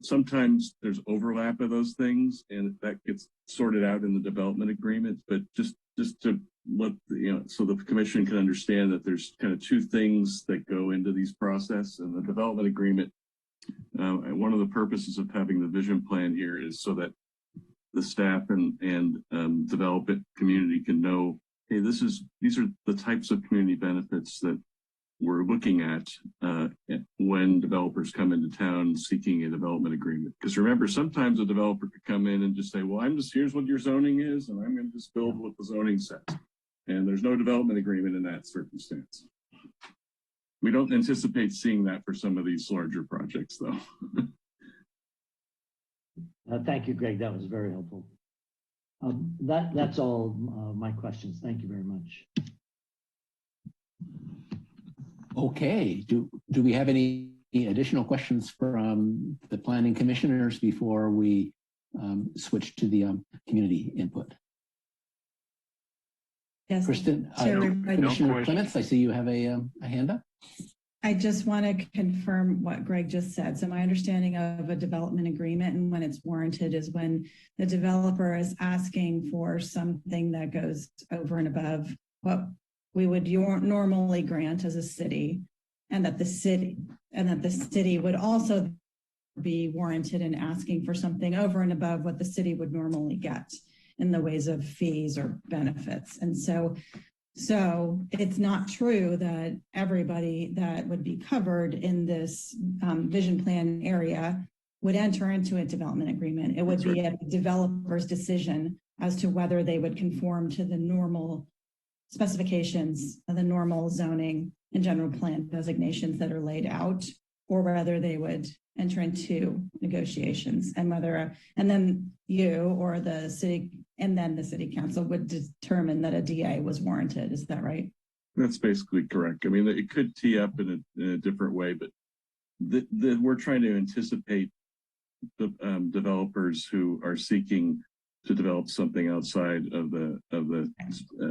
Speaker 4: Sometimes there's overlap of those things, and that gets sorted out in the development agreement. But just to let so the commission can understand that there's kind of two things that go into these process and the development agreement. One of the purposes of having the vision plan here is so that the staff and development community can know, hey, these are the types of community benefits that we're looking at when developers come into town seeking a development agreement. Because remember, sometimes a developer could come in and just say, well, here's what your zoning is, and I'm going to just build what the zoning says. And there's no development agreement in that circumstance. We don't anticipate seeing that for some of these larger projects, though.
Speaker 12: Thank you, Greg. That was very helpful. That's all my questions. Thank you very much.
Speaker 3: Okay. Do we have any additional questions from the planning commissioners before we switch to the community input?
Speaker 7: Yes.
Speaker 3: Kristen, Commissioner Clements, I see you have a hand up.
Speaker 7: I just want to confirm what Greg just said. So my understanding of a development agreement and when it's warranted is when the developer is asking for something that goes over and above what we would normally grant as a city, and that the city would also be warranted in asking for something over and above what the city would normally get in the ways of fees or benefits. And so it's not true that everybody that would be covered in this vision plan area would enter into a development agreement. It would be a developer's decision as to whether they would conform to the normal specifications of the normal zoning and general plan designations that are laid out, or whether they would enter into negotiations, and then you or the city, and then the city council would determine that a DA was warranted. Is that right?
Speaker 4: That's basically correct. I mean, it could tee up in a different way, but we're trying to anticipate the developers who are seeking to develop something outside of the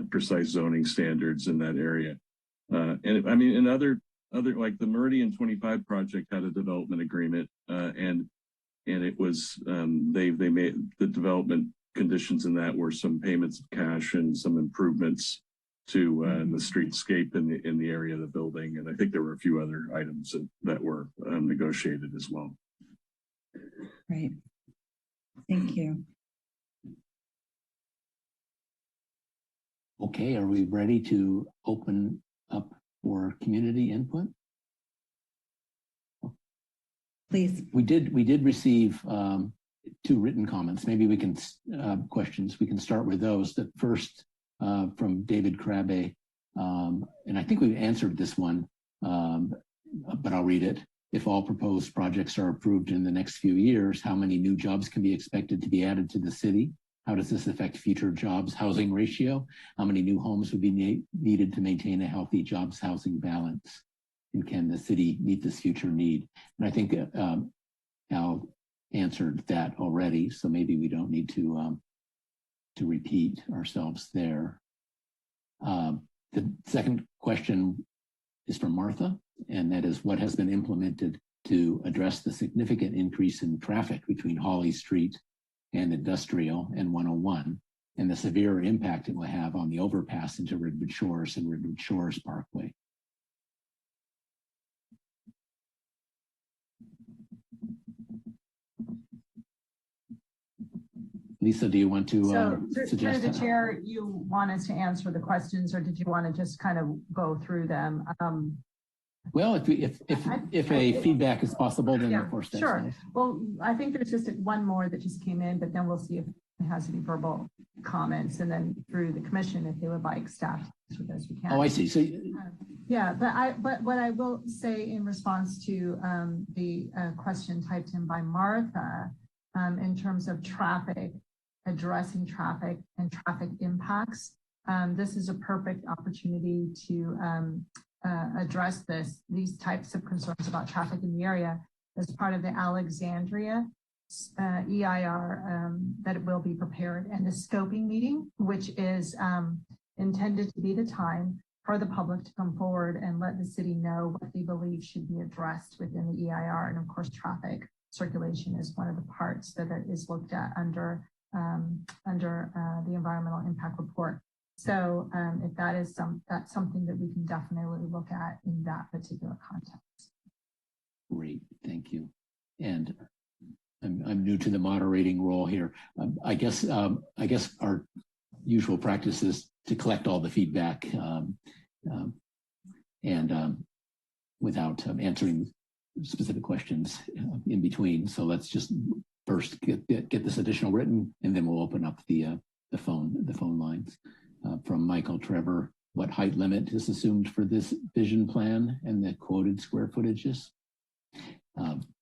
Speaker 4: precise zoning standards in that area. And I mean, in other like the Meridian 25 project had a development agreement, and it was they made the development conditions in that were some payments of cash and some improvements to the streetscape in the area of the building, and I think there were a few other items that were negotiated as well.
Speaker 7: Right. Thank you.
Speaker 3: Okay, are we ready to open up for community input?
Speaker 7: Please.
Speaker 3: We did receive 2 written comments. Maybe we can questions. We can start with those. The first from David Krabbe, and I think we've answered this one, but I'll read it. If all proposed projects are approved in the next few years, how many new jobs can be expected to be added to the city? How does this affect future jobs housing ratio? How many new homes would be needed to maintain a healthy jobs housing balance? And can the city meet this future need? And I think Al answered that already, so maybe we don't need to repeat ourselves there. The second question is from Martha, and that is, what has been implemented to address the significant increase in traffic between Hawley Street and Industrial and 101, and the severe impact it will have on the overpass into Redwood Shores and Redwood Shores Parkway? Lisa, do you want to
Speaker 5: So
Speaker 3: suggest?
Speaker 5: through the chair, you want us to answer the questions, or did you want to just kind of go through them?
Speaker 3: Well, if a feedback is possible, then of course that's
Speaker 5: sure.
Speaker 3: nice.
Speaker 5: Well, I think there's just one more that just came in, but then we'll see if it has any verbal comments, and then through the commission, if they would like staff to answer those, we can.
Speaker 3: Oh, I see. So
Speaker 5: yeah, but what I will say in response to the question typed in by Martha, in terms of traffic, addressing traffic and traffic impacts, this is a perfect opportunity to address these types of concerns about traffic in the area as part of the Alexandria EIR that it will be prepared, and the scoping meeting, which is intended to be the time for the public to come forward and let the city know what they believe should be addressed within the EIR. And of course, traffic circulation is one of the parts that is looked at under the environmental impact report. So if that is that's something that we can definitely look at in that particular context.
Speaker 3: great, thank you. And I'm new to the moderating role here. I guess our usual practice is to collect all the feedback and without answering specific questions in between. So let's just first get this additional written, and then we'll open up the phone lines. From Michael Trevor, what height limit is assumed for this vision plan and the quoted square footages?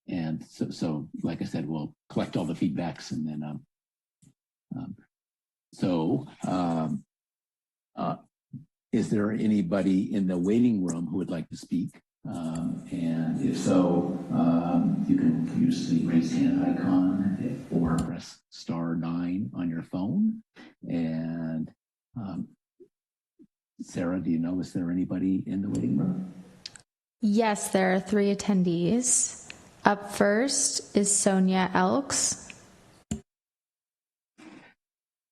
Speaker 3: And so, like I said, we'll collect all the feedbacks, and then is there anybody in the waiting room who would like to speak? And if so, you can use the raise hand icon or press *9 on your phone. And Sarah, do you know, is there anybody in the waiting room?
Speaker 8: Yes, there are 3 attendees. Up first is Sonia Elks.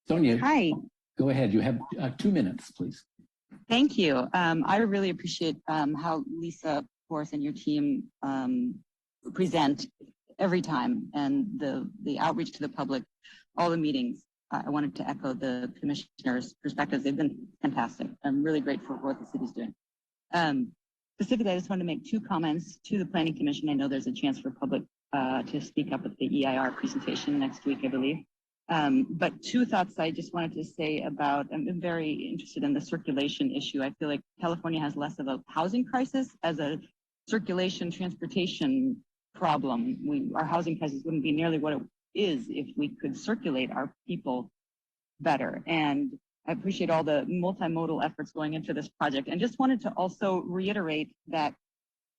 Speaker 3: Sonia,
Speaker 13: hi.
Speaker 3: Go ahead. You have 2 minutes, please.
Speaker 13: Thank you. I really appreciate how Lisa Force and your team present every time, and the outreach to the public, all the meetings. I wanted to echo the commissioners' perspectives. They've been fantastic. I'm really grateful for what the city's doing. Specifically, I just wanted to make 2 comments to the Planning Commission. I know there's a chance for public to speak up at the EIR presentation next week, I believe. But 2 thoughts I just wanted to say about, I'm very interested in the circulation issue. I feel like California has less of a housing crisis as a circulation transportation problem. Our housing crisis wouldn't be nearly what it is if we could circulate our people better. And I appreciate all the multimodal efforts going into this project, and just wanted to also reiterate that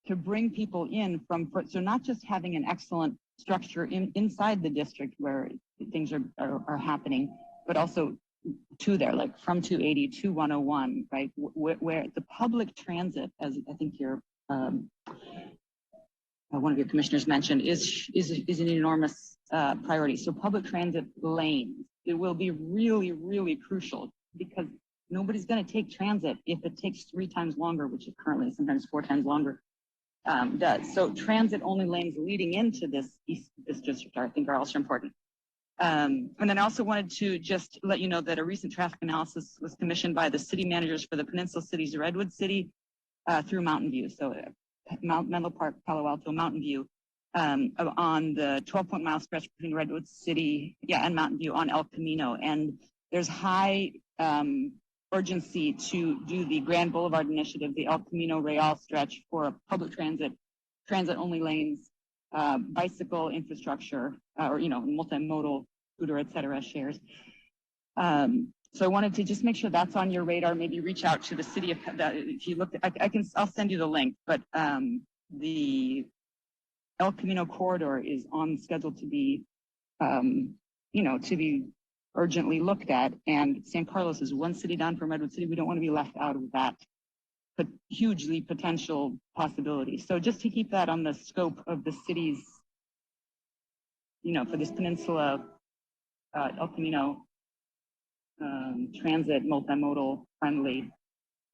Speaker 13: to bring people in so not just having an excellent structure inside the district where things are happening, but also to there, like from 280 to 101, right? Where the public transit, as I think one of your commissioners mentioned, is an enormous priority. So public transit lanes, it will be really, really crucial, because nobody's going to take transit if it takes 3 times longer, which it currently sometimes 4 times longer does. So transit only lanes leading into this district, I think, are also important. And then I also wanted to just let you know that a recent traffic analysis was commissioned by the city managers for the Peninsula cities of Redwood City through Mountain View. So Menlo Park, Palo Alto, Mountain View, on the 12-mile stretch between Redwood City, and Mountain View on El Camino. And there's high urgency to do the Grand Boulevard initiative, the El Camino Real stretch, for a public transit-only lanes, bicycle infrastructure, or multimodal, scooter, et cetera, shares. So I wanted to just make sure that's on your radar. Maybe reach out to the city of that. If you look, I'll send you the link. But the El Camino corridor is on schedule to be, to be urgently looked at. And San Carlos is 1 city down from Redwood City. We don't want to be left out of that, but hugely potential possibility. So just to keep that on the scope of the city's, for this peninsula, El Camino transit multimodal friendly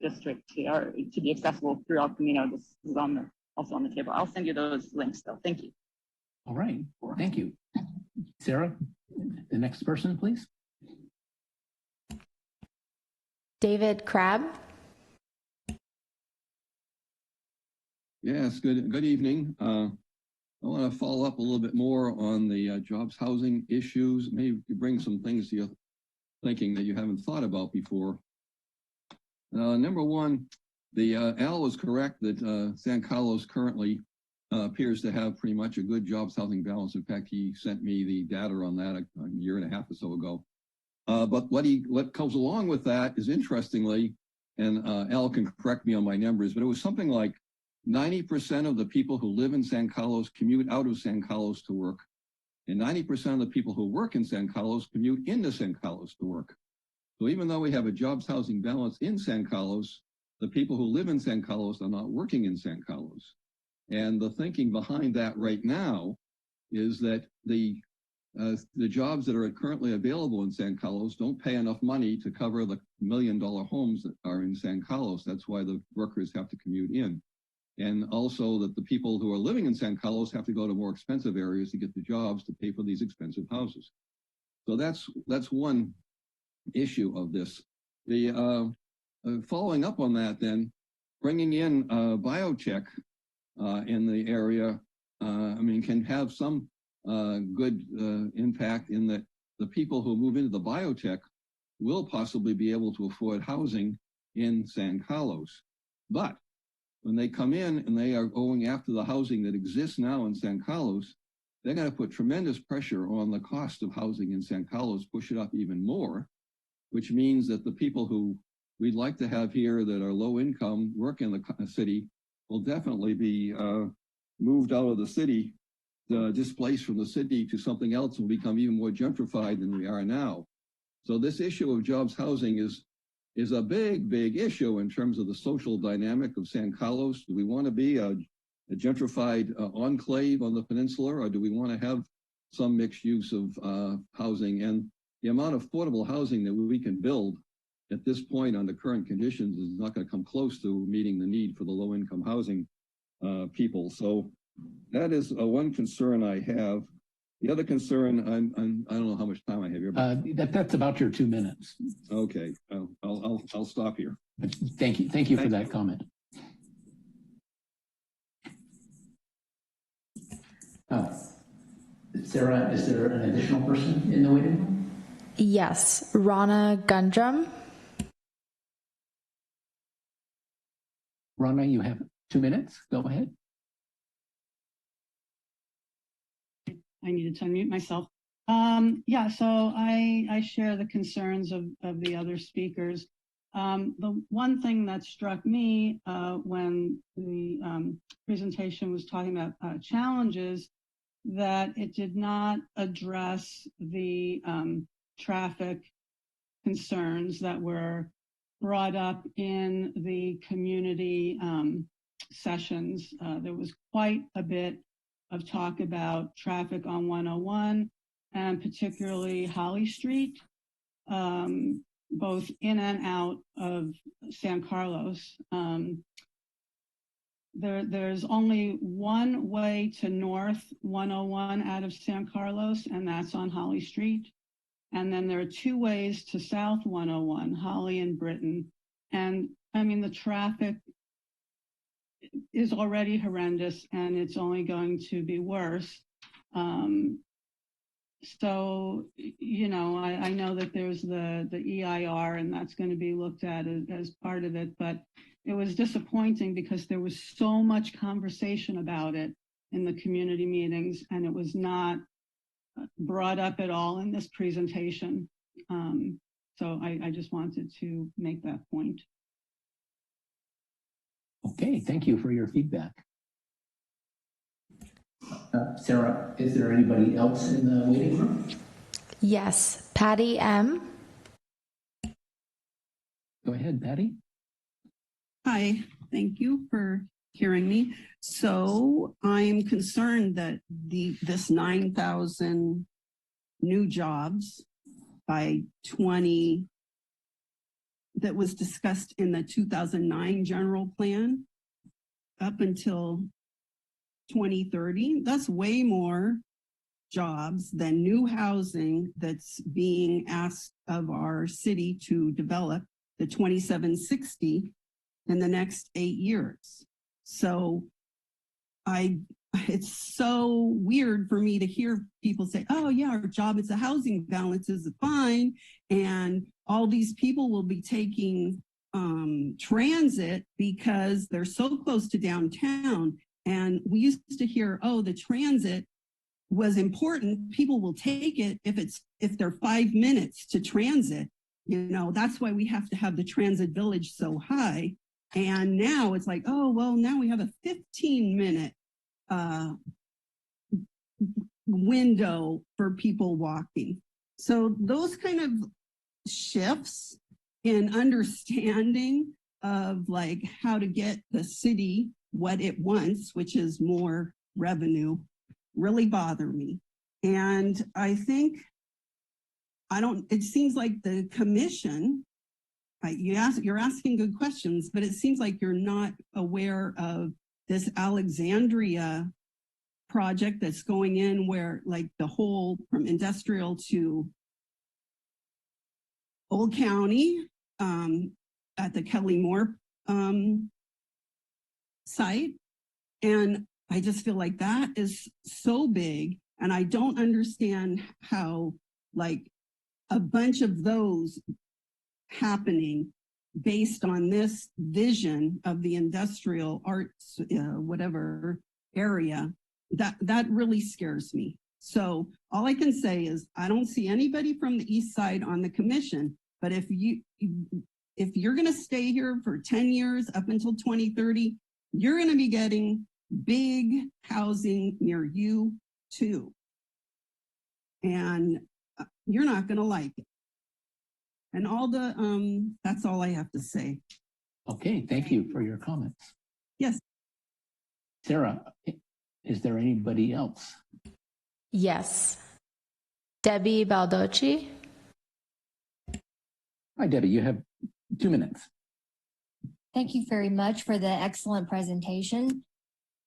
Speaker 13: district to be accessible through El Camino. This is also on the table. I'll send you those links though. Thank you.
Speaker 3: All right, thank you. Sarah, The next person, please.
Speaker 8: David Crabb.
Speaker 14: Yes, good evening. I want to follow up a little bit more on the jobs housing issues. Maybe bring some things to your thinking that you haven't thought about before. Number one, Al was correct that San Carlos currently appears to have pretty much a good jobs housing balance. In fact, he sent me the data on that a year and a half or so ago. But what comes along with that is, interestingly, and Al can correct me on my numbers, but it was something like 90% of the people who live in San Carlos commute out of San Carlos to work, and 90% of the people who work in San Carlos commute into San Carlos to work. So even though we have a jobs housing balance in San Carlos, the people who live in San Carlos are not working in San Carlos. And the thinking behind that right now is that the jobs that are currently available in San Carlos don't pay enough money to cover the $1 million homes that are in San Carlos. That's why the workers have to commute in. And also that the people who are living in San Carlos have to go to more expensive areas to get the jobs to pay for these expensive houses. So that's one issue of this. The following up on that, then, bringing in biotech in the area, can have some good impact in that the people who move into the biotech will possibly be able to afford housing in San Carlos. But when they come in and they are going after the housing that exists now in San Carlos, they're going to put tremendous pressure on the cost of housing in San Carlos, push it up even more, which means that the people who we'd like to have here that are low income, work in the city, will definitely be moved out of the city, displaced from the city to something else, and become even more gentrified than we are now. So this issue of jobs housing is a big issue in terms of the social dynamic of San Carlos. Do we want to be a gentrified enclave on the peninsula, or do we want to have some mixed use of housing? And the amount of affordable housing that we can build at this point under current conditions is not going to come close to meeting the need for the low-income housing people. So that is one concern I have. The other concern, I don't know how much time I have here. But
Speaker 3: That's about your 2 minutes.
Speaker 14: Okay, I'll stop here.
Speaker 3: Thank you for that comment. Sarah, is there an additional person in the waiting room?
Speaker 8: Yes, Rana Gundrum.
Speaker 3: Rana, you have 2 minutes. Go ahead.
Speaker 15: I needed to unmute myself. So I share the concerns of the other speakers. The one thing that struck me when the presentation was talking about challenges, that it did not address the traffic concerns that were brought up in the community sessions. There was quite a bit of talk about traffic on 101 and particularly Holly Street, both in and out of San Carlos. There's only one way to North 101 out of San Carlos, and that's on Holly Street. And then there are 2 ways to South 101, Holly and Britain. And the traffic is already horrendous, and it's only going to be worse. So, I know that there's the EIR, and that's going to be looked at as part of it, but it was disappointing because there was so much conversation about it in the community meetings, and it was not brought up at all in this presentation. So I just wanted to make that point.
Speaker 3: Okay, thank you for your feedback. Sarah, is there anybody else in the waiting room?
Speaker 8: Yes, Patty M.
Speaker 3: Go ahead, Patty.
Speaker 16: Hi, thank you for hearing me. So I'm concerned that this 9,000 new jobs by 20 that was discussed in the 2009 general plan up until 2030, that's way more jobs than new housing that's being asked of our city to develop, the 2760, in the next 8 years. So it's so weird for me to hear people say, oh yeah, our job is the housing balance is fine. And all these people will be taking transit because they're so close to downtown. And we used to hear, oh, the transit was important. People will take it if they're 5 minutes to transit. You know, that's why we have to have the transit village so high. And now it's like, oh, well, now we have a 15-minute window for people walking. So those kind of shifts in understanding of like how to get the city what it wants, which is more revenue, really bother me. And I think, it seems like the commission, you're asking good questions, but it seems like you're not aware of this Alexandria project that's going in where like the whole from industrial to Old County at the Kelly Moore site. And I just feel like that is so big. And I don't understand how like a bunch of those happening based on this vision of the industrial arts, whatever area, that really scares me. So all I can say is I don't see anybody from the east side on the commission, but if you're going to stay here for 10 years up until 2030, you're going to be getting big housing near you too. And you're not going to like it. And that's all I have to say.
Speaker 3: Okay, thank you for your comments.
Speaker 16: Yes.
Speaker 3: Sarah, is there anybody else?
Speaker 8: Yes. Debbie Baldocci.
Speaker 3: Hi, Debbie, you have 2 minutes.
Speaker 17: Thank you very much for the excellent presentation.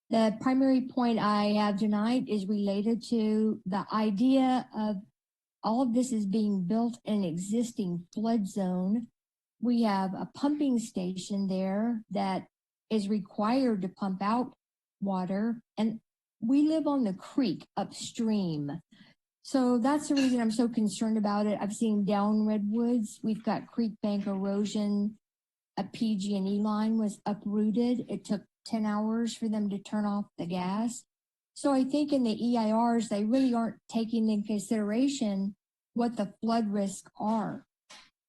Speaker 17: The primary point I have tonight is related to the idea of all of this is being built in an existing flood zone. We have a pumping station there that is required to pump out water, and we live on the creek upstream. So that's the reason I'm so concerned about it. I've seen down Redwoods, we've got creek bank erosion. A PG&E line was uprooted. It took 10 hours for them to turn off the gas. So I think in the EIRs, they really aren't taking into consideration what the flood risks are,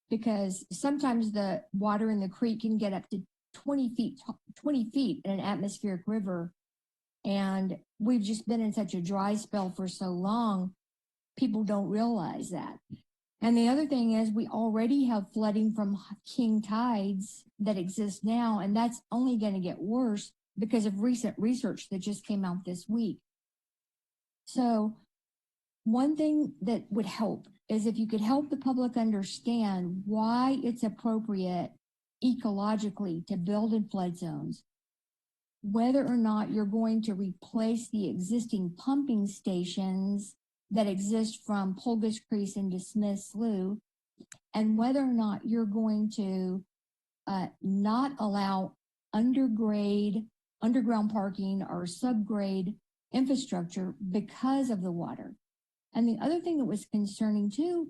Speaker 17: because sometimes the water in the creek can get up to 20 feet in an atmospheric river. And we've just been in such a dry spell for so long, people don't realize that. And the other thing is we already have flooding from king tides that exist now, and that's only going to get worse because of recent research that just came out this week. So one thing that would help is if you could help the public understand why it's appropriate ecologically to build in flood zones, whether or not you're going to replace the existing pumping stations that exist from Polgus Creek into Smith Slough, and whether or not you're going to not allow underground parking or subgrade infrastructure because of the water. And the other thing that was concerning too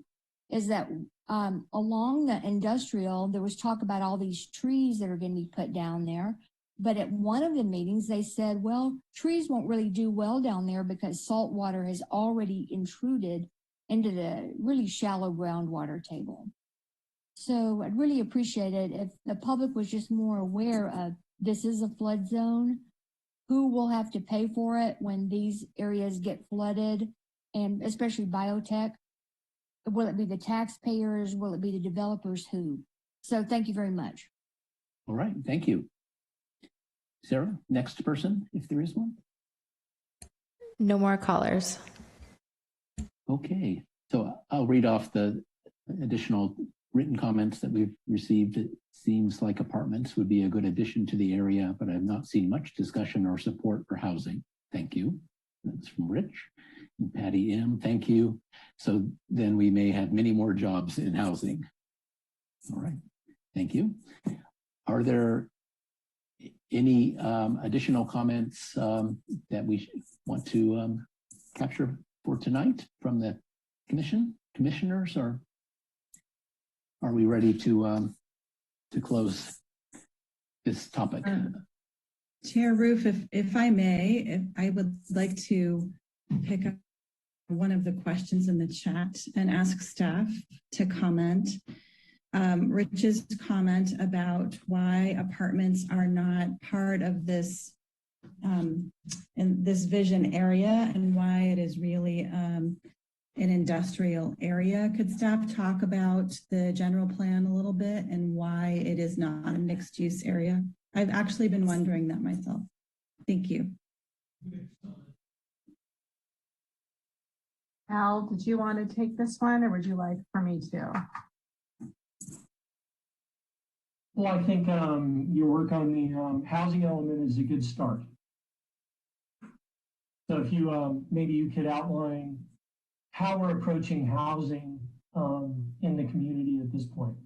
Speaker 17: is that along the industrial, there was talk about all these trees that are going to be put down there. But at one of the meetings, they said, well, trees won't really do well down there because salt water has already intruded into the really shallow groundwater table. So I'd really appreciate it if the public was just more aware of this is a flood zone, who will have to pay for it when these areas get flooded, and especially biotech. Will it be the taxpayers? Will it be the developers? Who? So thank you very much.
Speaker 3: All right, thank you. Sarah, next person, if there is one.
Speaker 8: No more callers.
Speaker 3: Okay, so I'll read off the additional written comments that we've received. It seems like apartments would be a good addition to the area, but I've not seen much discussion or support for housing. Thank you. That's from Rich. Patty M., thank you. So then we may have many more jobs in housing. All right, thank you. Are there any additional comments that we want to capture for tonight from the commissioners, or are we ready to close this topic?
Speaker 7: Chair Roof, if I may, I would like to pick up one of the questions in the chat and ask staff to comment. Rich's comment about why apartments are not part of this in this vision area and why it is really an industrial area. Could staff talk about the general plan a little bit and why it is not a mixed use area? I've actually been wondering that myself. Thank you.
Speaker 5: Al, did you want to take this one or would you like for me to?
Speaker 9: Well, I think your work on the housing element is a good start. So if you maybe you could outline how we're approaching housing in the community at this point.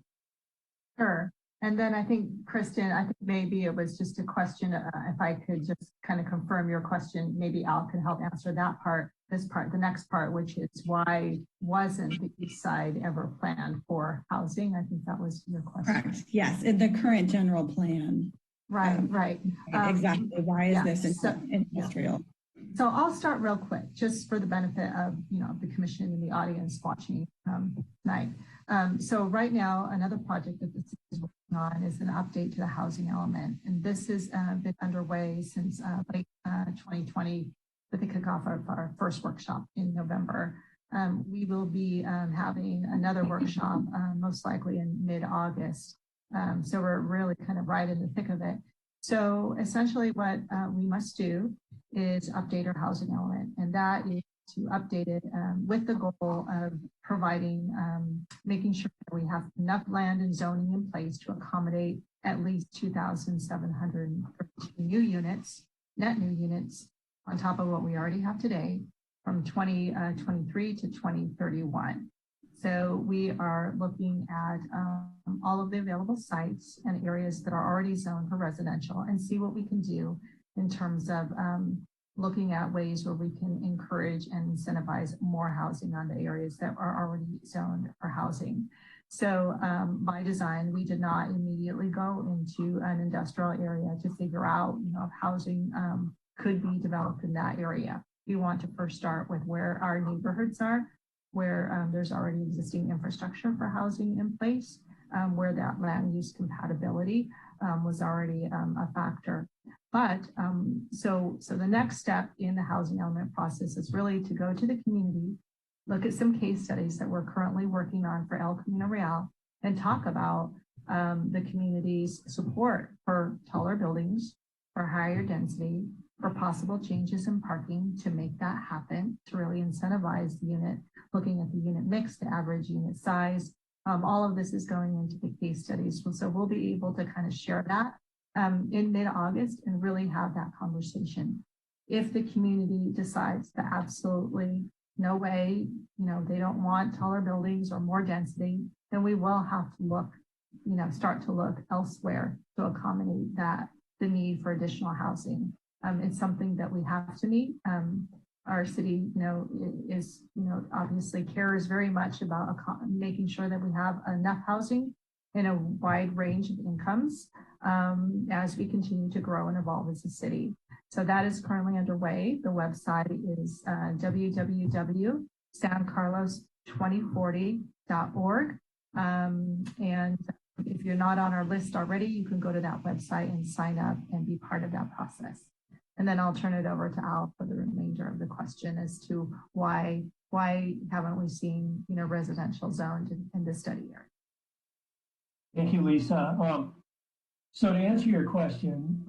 Speaker 5: Sure. And then I think, Kristen, I think maybe it was just a question, if I could just kind of confirm your question, maybe Al could help answer that part, this part, the next part, which is why wasn't the east side ever planned for housing? I think that was your question.
Speaker 7: Correct. Yes, in the current general plan.
Speaker 5: Right, right.
Speaker 7: Exactly. Why is this industrial?
Speaker 5: So I'll start real quick, just for the benefit of the commission and the audience watching tonight. So right now, another project that the city is working on is an update to the housing element, and this has been underway since late 2020 with the kickoff of our first workshop in November. We will be having another workshop most likely in mid-August. So we're really kind of right in the thick of it. So essentially what we must do is update our housing element, and that is to update it with the goal of providing, making sure that we have enough land and zoning in place to accommodate at least 2,732 new units, net new units, on top of what we already have today from 2023 to 2031. So we are looking at all of the available sites and areas that are already zoned for residential and see what we can do in terms of looking at ways where we can encourage and incentivize more housing on the areas that are already zoned for housing. So by design, we did not immediately go into an industrial area to figure out if housing could be developed in that area. We want to first start with where our neighborhoods are, where there's already existing infrastructure for housing in place, where that land use compatibility was already a factor. But so the next step in the housing element process is really to go to the community, look at some case studies that we're currently working on for El Camino Real, and talk about the community's support for taller buildings, for higher density, for possible changes in parking to make that happen, to really incentivize the unit, looking at the unit mix, the average unit size. All of this is going into the case studies. So we'll be able to kind of share that in mid-August and really have that conversation. If the community decides that absolutely no way, they don't want taller buildings or more density, then we will have to look, start to look elsewhere to accommodate that, the need for additional housing. It's something that we have to meet. Our city, is, obviously cares very much about making sure that we have enough housing in a wide range of incomes as we continue to grow and evolve as a city. So that is currently underway. The website is www.sancarlos2040.org. And if you're not on our list already, you can go to that website and sign up and be part of that process. And then I'll turn it over to Al for the remainder of the question as to why haven't we seen residential zoned in this study area.
Speaker 9: Thank you, Lisa. So to answer your question,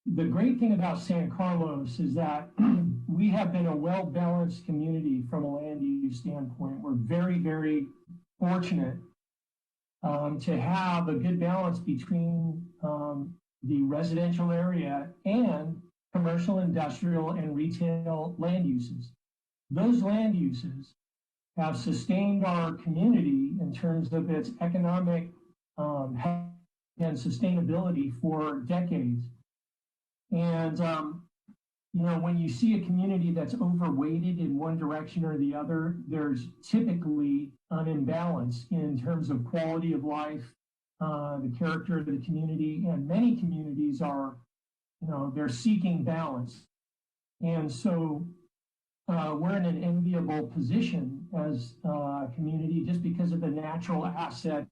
Speaker 9: the great thing about San Carlos is that we have been a well-balanced community from a land use standpoint. We're very, very fortunate to have a good balance between the residential area and commercial, industrial, and retail land uses. Those land uses have sustained our community in terms of its economic health and sustainability for decades. And, you know, when you see a community that's overweighted in one direction or the other, there's typically an imbalance in terms of quality of life, the character of the community, and many communities are, you know, they're seeking balance. And so we're in an enviable position as a community just because of the natural asset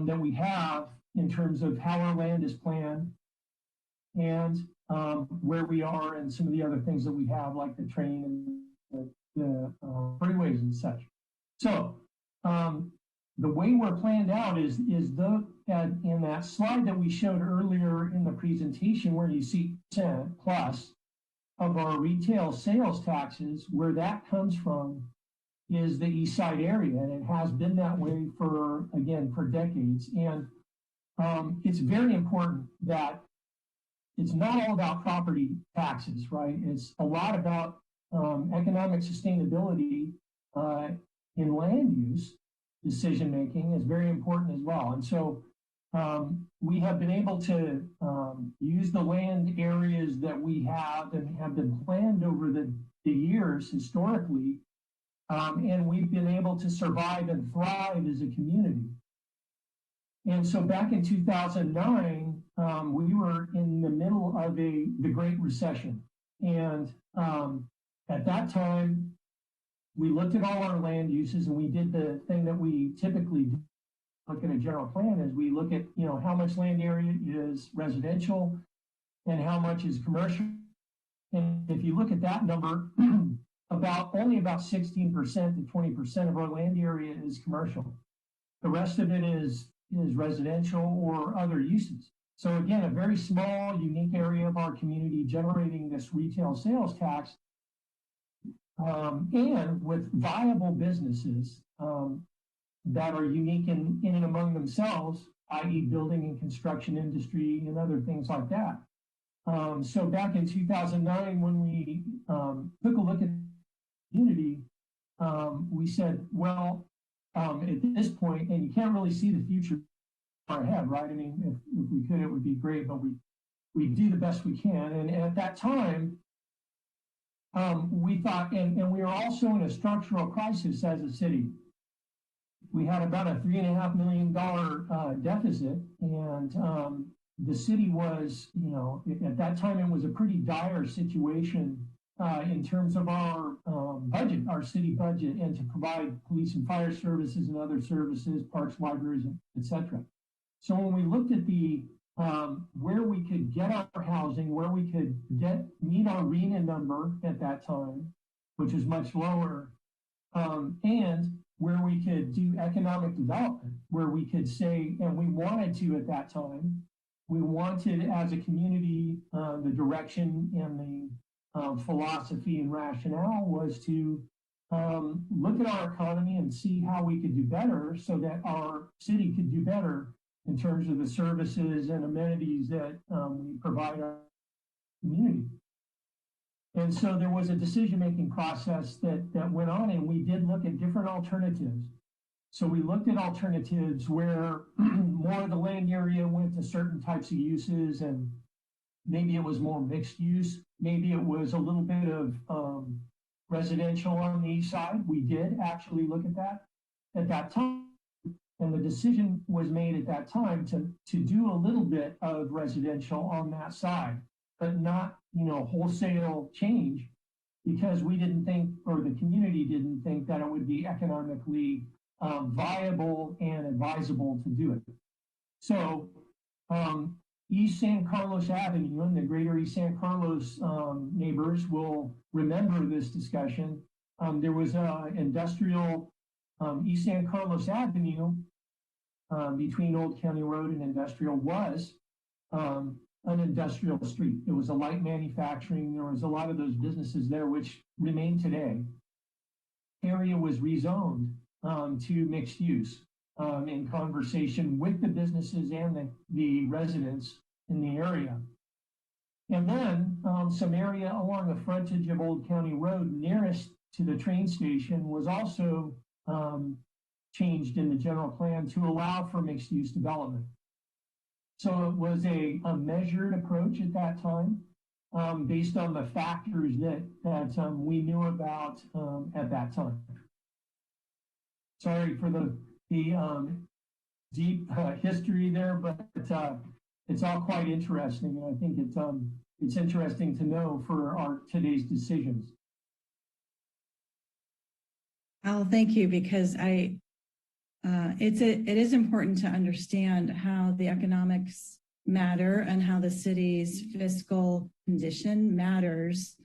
Speaker 9: that we have in terms of how our land is planned and where we are and some of the other things that we have, like the train and the freeways and such. So the way we're planned out is in that slide that we showed earlier in the presentation, where you see % plus of our retail sales taxes, where that comes from is the East Side area, and it has been that way for decades. And it's very important that it's not all about property taxes, right? It's a lot about economic sustainability in land use. Decision making is very important as well. And so we have been able to use the land areas that we have and have been planned over the years historically, and we've been able to survive and thrive as a community. And so back in 2009, we were in the middle of the Great Recession. And at that time, we looked at all our land uses, and we did the thing that we typically do, look at a general plan, is we look at, you know, how much land area is residential and how much is commercial. And if you look at that number, only about 16% to 20% of our land area is commercial. The rest of it is residential or other uses. So again, a very small, unique area of our community generating this retail sales tax, and with viable businesses that are unique in and among themselves, i.e. building and construction industry and other things like that. So back in 2009, when we took a look at the community, we said, well, at this point, and you can't really see the future far ahead, right? I mean, if we could, it would be great, but we do the best we can. And at that time, we thought, and we were also in a structural crisis as a city. We had about a $3.5 million deficit, and the city was, you know, at that time it was a pretty dire situation in terms of our budget, our city budget, and to provide police and fire services and other services, parks, libraries, etc. So when we looked at the where we could get our housing, where we could meet our RHNA number at that time, which is much lower, and where we could do economic development, where we could say, and we wanted to at that time, we wanted as a community, the direction and the philosophy and rationale was to look at our economy and see how we could do better so that our city could do better in terms of the services and amenities that we provide our community. And so there was a decision-making process that went on, and we did look at different alternatives. So we looked at alternatives where more of the land area went to certain types of uses, and maybe it was more mixed use. Maybe it was a little bit of residential on the east side. We did actually look at that at that time. And the decision was made at that time to do a little bit of residential on that side, but not, you know, wholesale change, because we didn't think, or the community didn't think, that it would be economically viable and advisable to do it. So East San Carlos Avenue and the greater East San Carlos neighbors will remember this discussion. There was industrial East San Carlos Avenue between Old County Road and Industrial was an industrial street. It was a light manufacturing. There was a lot of those businesses there, which remain today. Area was rezoned to mixed use in conversation with the businesses and the residents in the area. And then some area along the frontage of Old County Road nearest to the train station was also changed in the general plan to allow for mixed use development. So it was a measured approach at that time, based on the factors that we knew about at that time. Sorry for the deep history there, but it's all quite interesting, and I think it's interesting to know for our today's decisions.
Speaker 7: Al, thank you, because it is important to understand how the economics matter and how the city's fiscal condition matters.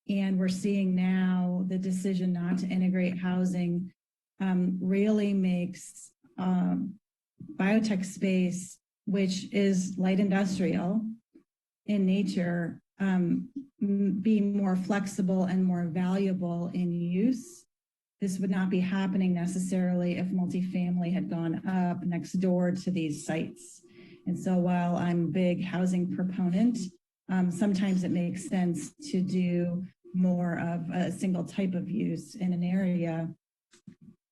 Speaker 7: And we're seeing now the decision not to integrate housing really makes biotech space, which is light industrial in nature, be more flexible and more valuable in use. This would not be happening necessarily if multifamily had gone up next door to these sites. And so while I'm a big housing proponent, sometimes it makes sense to do more of a single type of use in an area.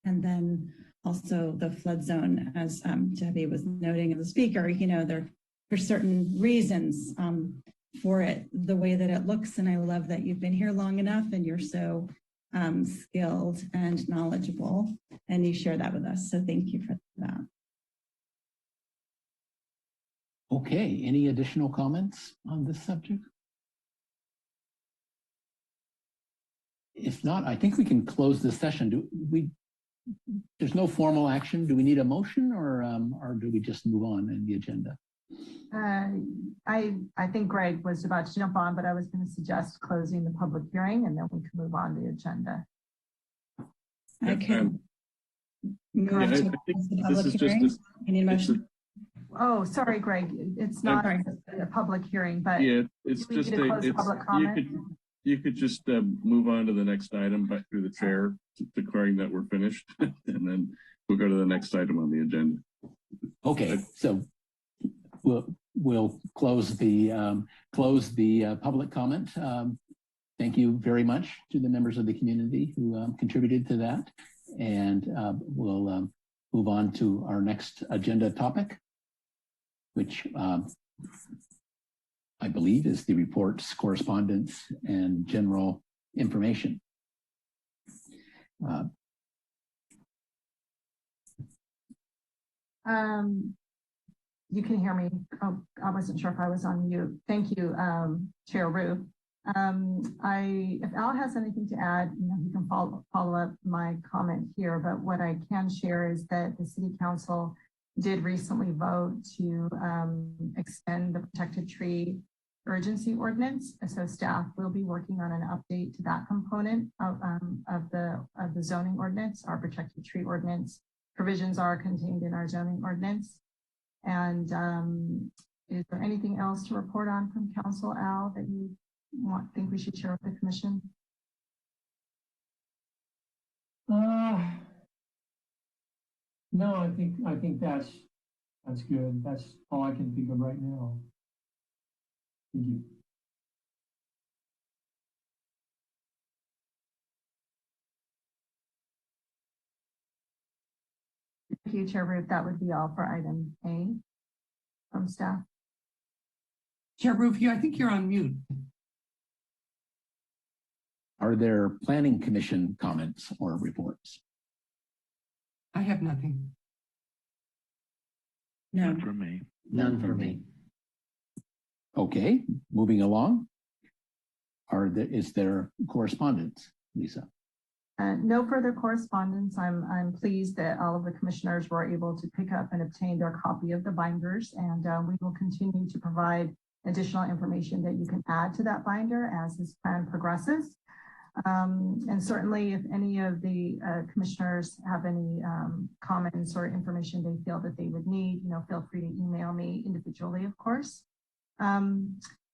Speaker 7: And then also the flood zone, as Debbie was noting as a speaker, there's certain reasons for it, the way that it looks. And I love that you've been here long enough and you're so skilled and knowledgeable, and you share that with us. So thank you for that.
Speaker 3: Okay, any additional comments on this subject? If not, I think we can close this session. There's no formal action. Do we need a motion, or do we just move on in the agenda?
Speaker 5: I think Greg was about to jump on, but I was going to suggest closing the public hearing and then we can move on to the agenda.
Speaker 7: I can move
Speaker 4: I
Speaker 7: to
Speaker 4: think
Speaker 7: the
Speaker 4: this
Speaker 7: public
Speaker 4: is
Speaker 7: hearing.
Speaker 4: just
Speaker 7: You need a motion?
Speaker 5: Oh, sorry, Greg. It's not a public hearing, but
Speaker 4: yeah, it's
Speaker 5: do we
Speaker 4: just
Speaker 5: need to close public comment?
Speaker 4: you could just move on to the next item back through the chair, declaring that we're finished, and then we'll go to the next item on the agenda.
Speaker 3: Okay, so we'll close the public comment. Thank you very much to the members of the community who contributed to that, and we'll move on to our next agenda topic, which I believe is the reports, correspondence, and general information.
Speaker 5: You can hear me. Oh, I wasn't sure if I was on mute. Thank you, Chair Rue. If Al has anything to add, he can follow up my comment here. But what I can share is that the City Council did recently vote to extend the protected tree urgency ordinance. So staff will be working on an update to that component of the zoning ordinance. Our protected tree ordinance provisions are contained in our zoning ordinance. And is there anything else to report on from Council, Al, that you think we should share with the Commission?
Speaker 9: No, I think that's good. That's all I can think of right now. Thank you.
Speaker 5: Thank you, Chair Roof. That would be all for item A from staff.
Speaker 11: Chair Rufio, I think you're on mute.
Speaker 3: Are there Planning Commission comments or reports?
Speaker 11: I have nothing.
Speaker 7: No.
Speaker 6: None for me.
Speaker 12: None for me.
Speaker 3: Okay, moving along. Is there correspondence, Lisa?
Speaker 5: No further correspondence. I'm pleased that all of the commissioners were able to pick up and obtain their copy of the binders, and we will continue to provide additional information that you can add to that binder as this plan progresses. And certainly if any of the commissioners have any comments or information they feel that they would need, feel free to email me individually, of course.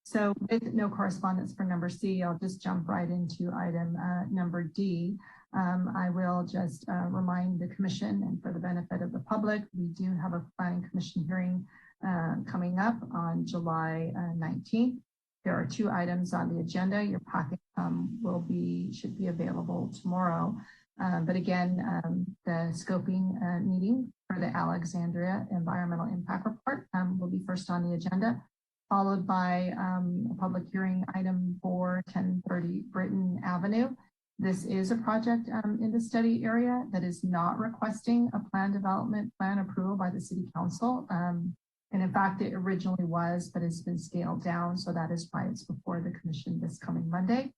Speaker 5: So with no correspondence for number C, I'll just jump right into item number D. I will just remind the commission, and for the benefit of the public, we do have a planning commission hearing coming up on July 19th. There are 2 items on the agenda. Your packet should be available tomorrow. But again, the scoping meeting for the Alexandria Environmental Impact Report will be first on the agenda, followed by a public hearing item for 1030 Britton Avenue. This is a project in the study area that is not requesting a plan approval by the City Council. And in fact, it originally was, but it's been scaled down. So that is why it's before the commission this coming Monday.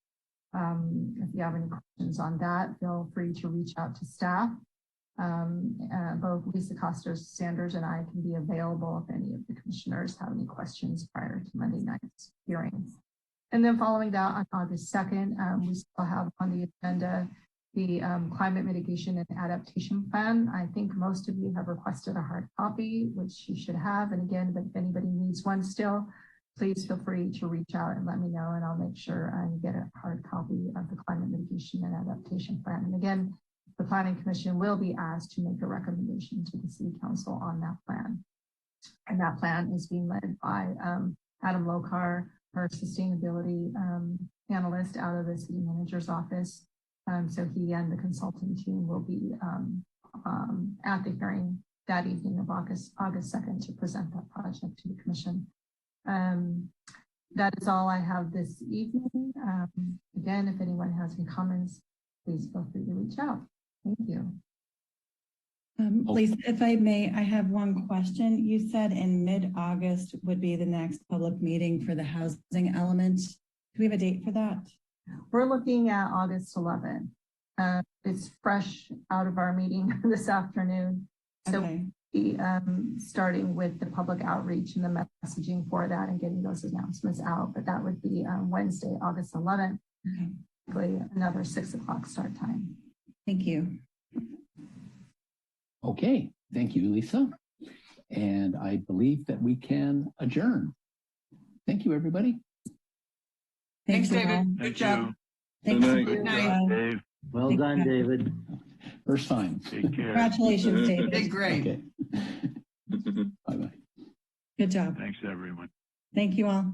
Speaker 5: If you have any questions on that, feel free to reach out to staff. Both Lisa Costa-Sanders and I can be available if any of the commissioners have any questions prior to Monday night's hearing. And then following that, on August 2nd, we still have on the agenda the Climate Mitigation and Adaptation Plan. I think most of you have requested a hard copy, which you should have. And again, but if anybody needs one still, please feel free to reach out and let me know, and I'll make sure I get a hard copy of the Climate Mitigation and Adaptation Plan. And again, the Planning Commission will be asked to make a recommendation to the City Council on that plan. And that plan is being led by Adam Lokar, our sustainability analyst out of the City Manager's office. So he and the consulting team will be at the hearing that evening of August 2nd to present that project to the Commission. That is all I have this evening. Again, if anyone has any comments, please feel free to reach out. Thank you.
Speaker 7: Lisa, if I may, I have one question. You said in mid-August would be the next public meeting for the housing element. Do we have a date for that?
Speaker 5: We're looking at August 11th. It's fresh out of our meeting this afternoon. So starting with the public outreach and the messaging for that and getting those announcements out. But that would be Wednesday, August 11th. Another 6 o'clock start time.
Speaker 7: Thank you.
Speaker 3: Okay, thank you, Lisa. And I believe that we can adjourn. Thank you, everybody.
Speaker 11: Thanks, David. Good job.
Speaker 7: Thanks.
Speaker 11: Good night.
Speaker 6: Dave.
Speaker 12: Well done, David.
Speaker 3: First time.
Speaker 6: Take care.
Speaker 7: Congratulations, David.
Speaker 11: Did great.
Speaker 3: Okay. Bye-bye.
Speaker 7: Good job.
Speaker 6: Thanks, everyone.
Speaker 7: Thank you all.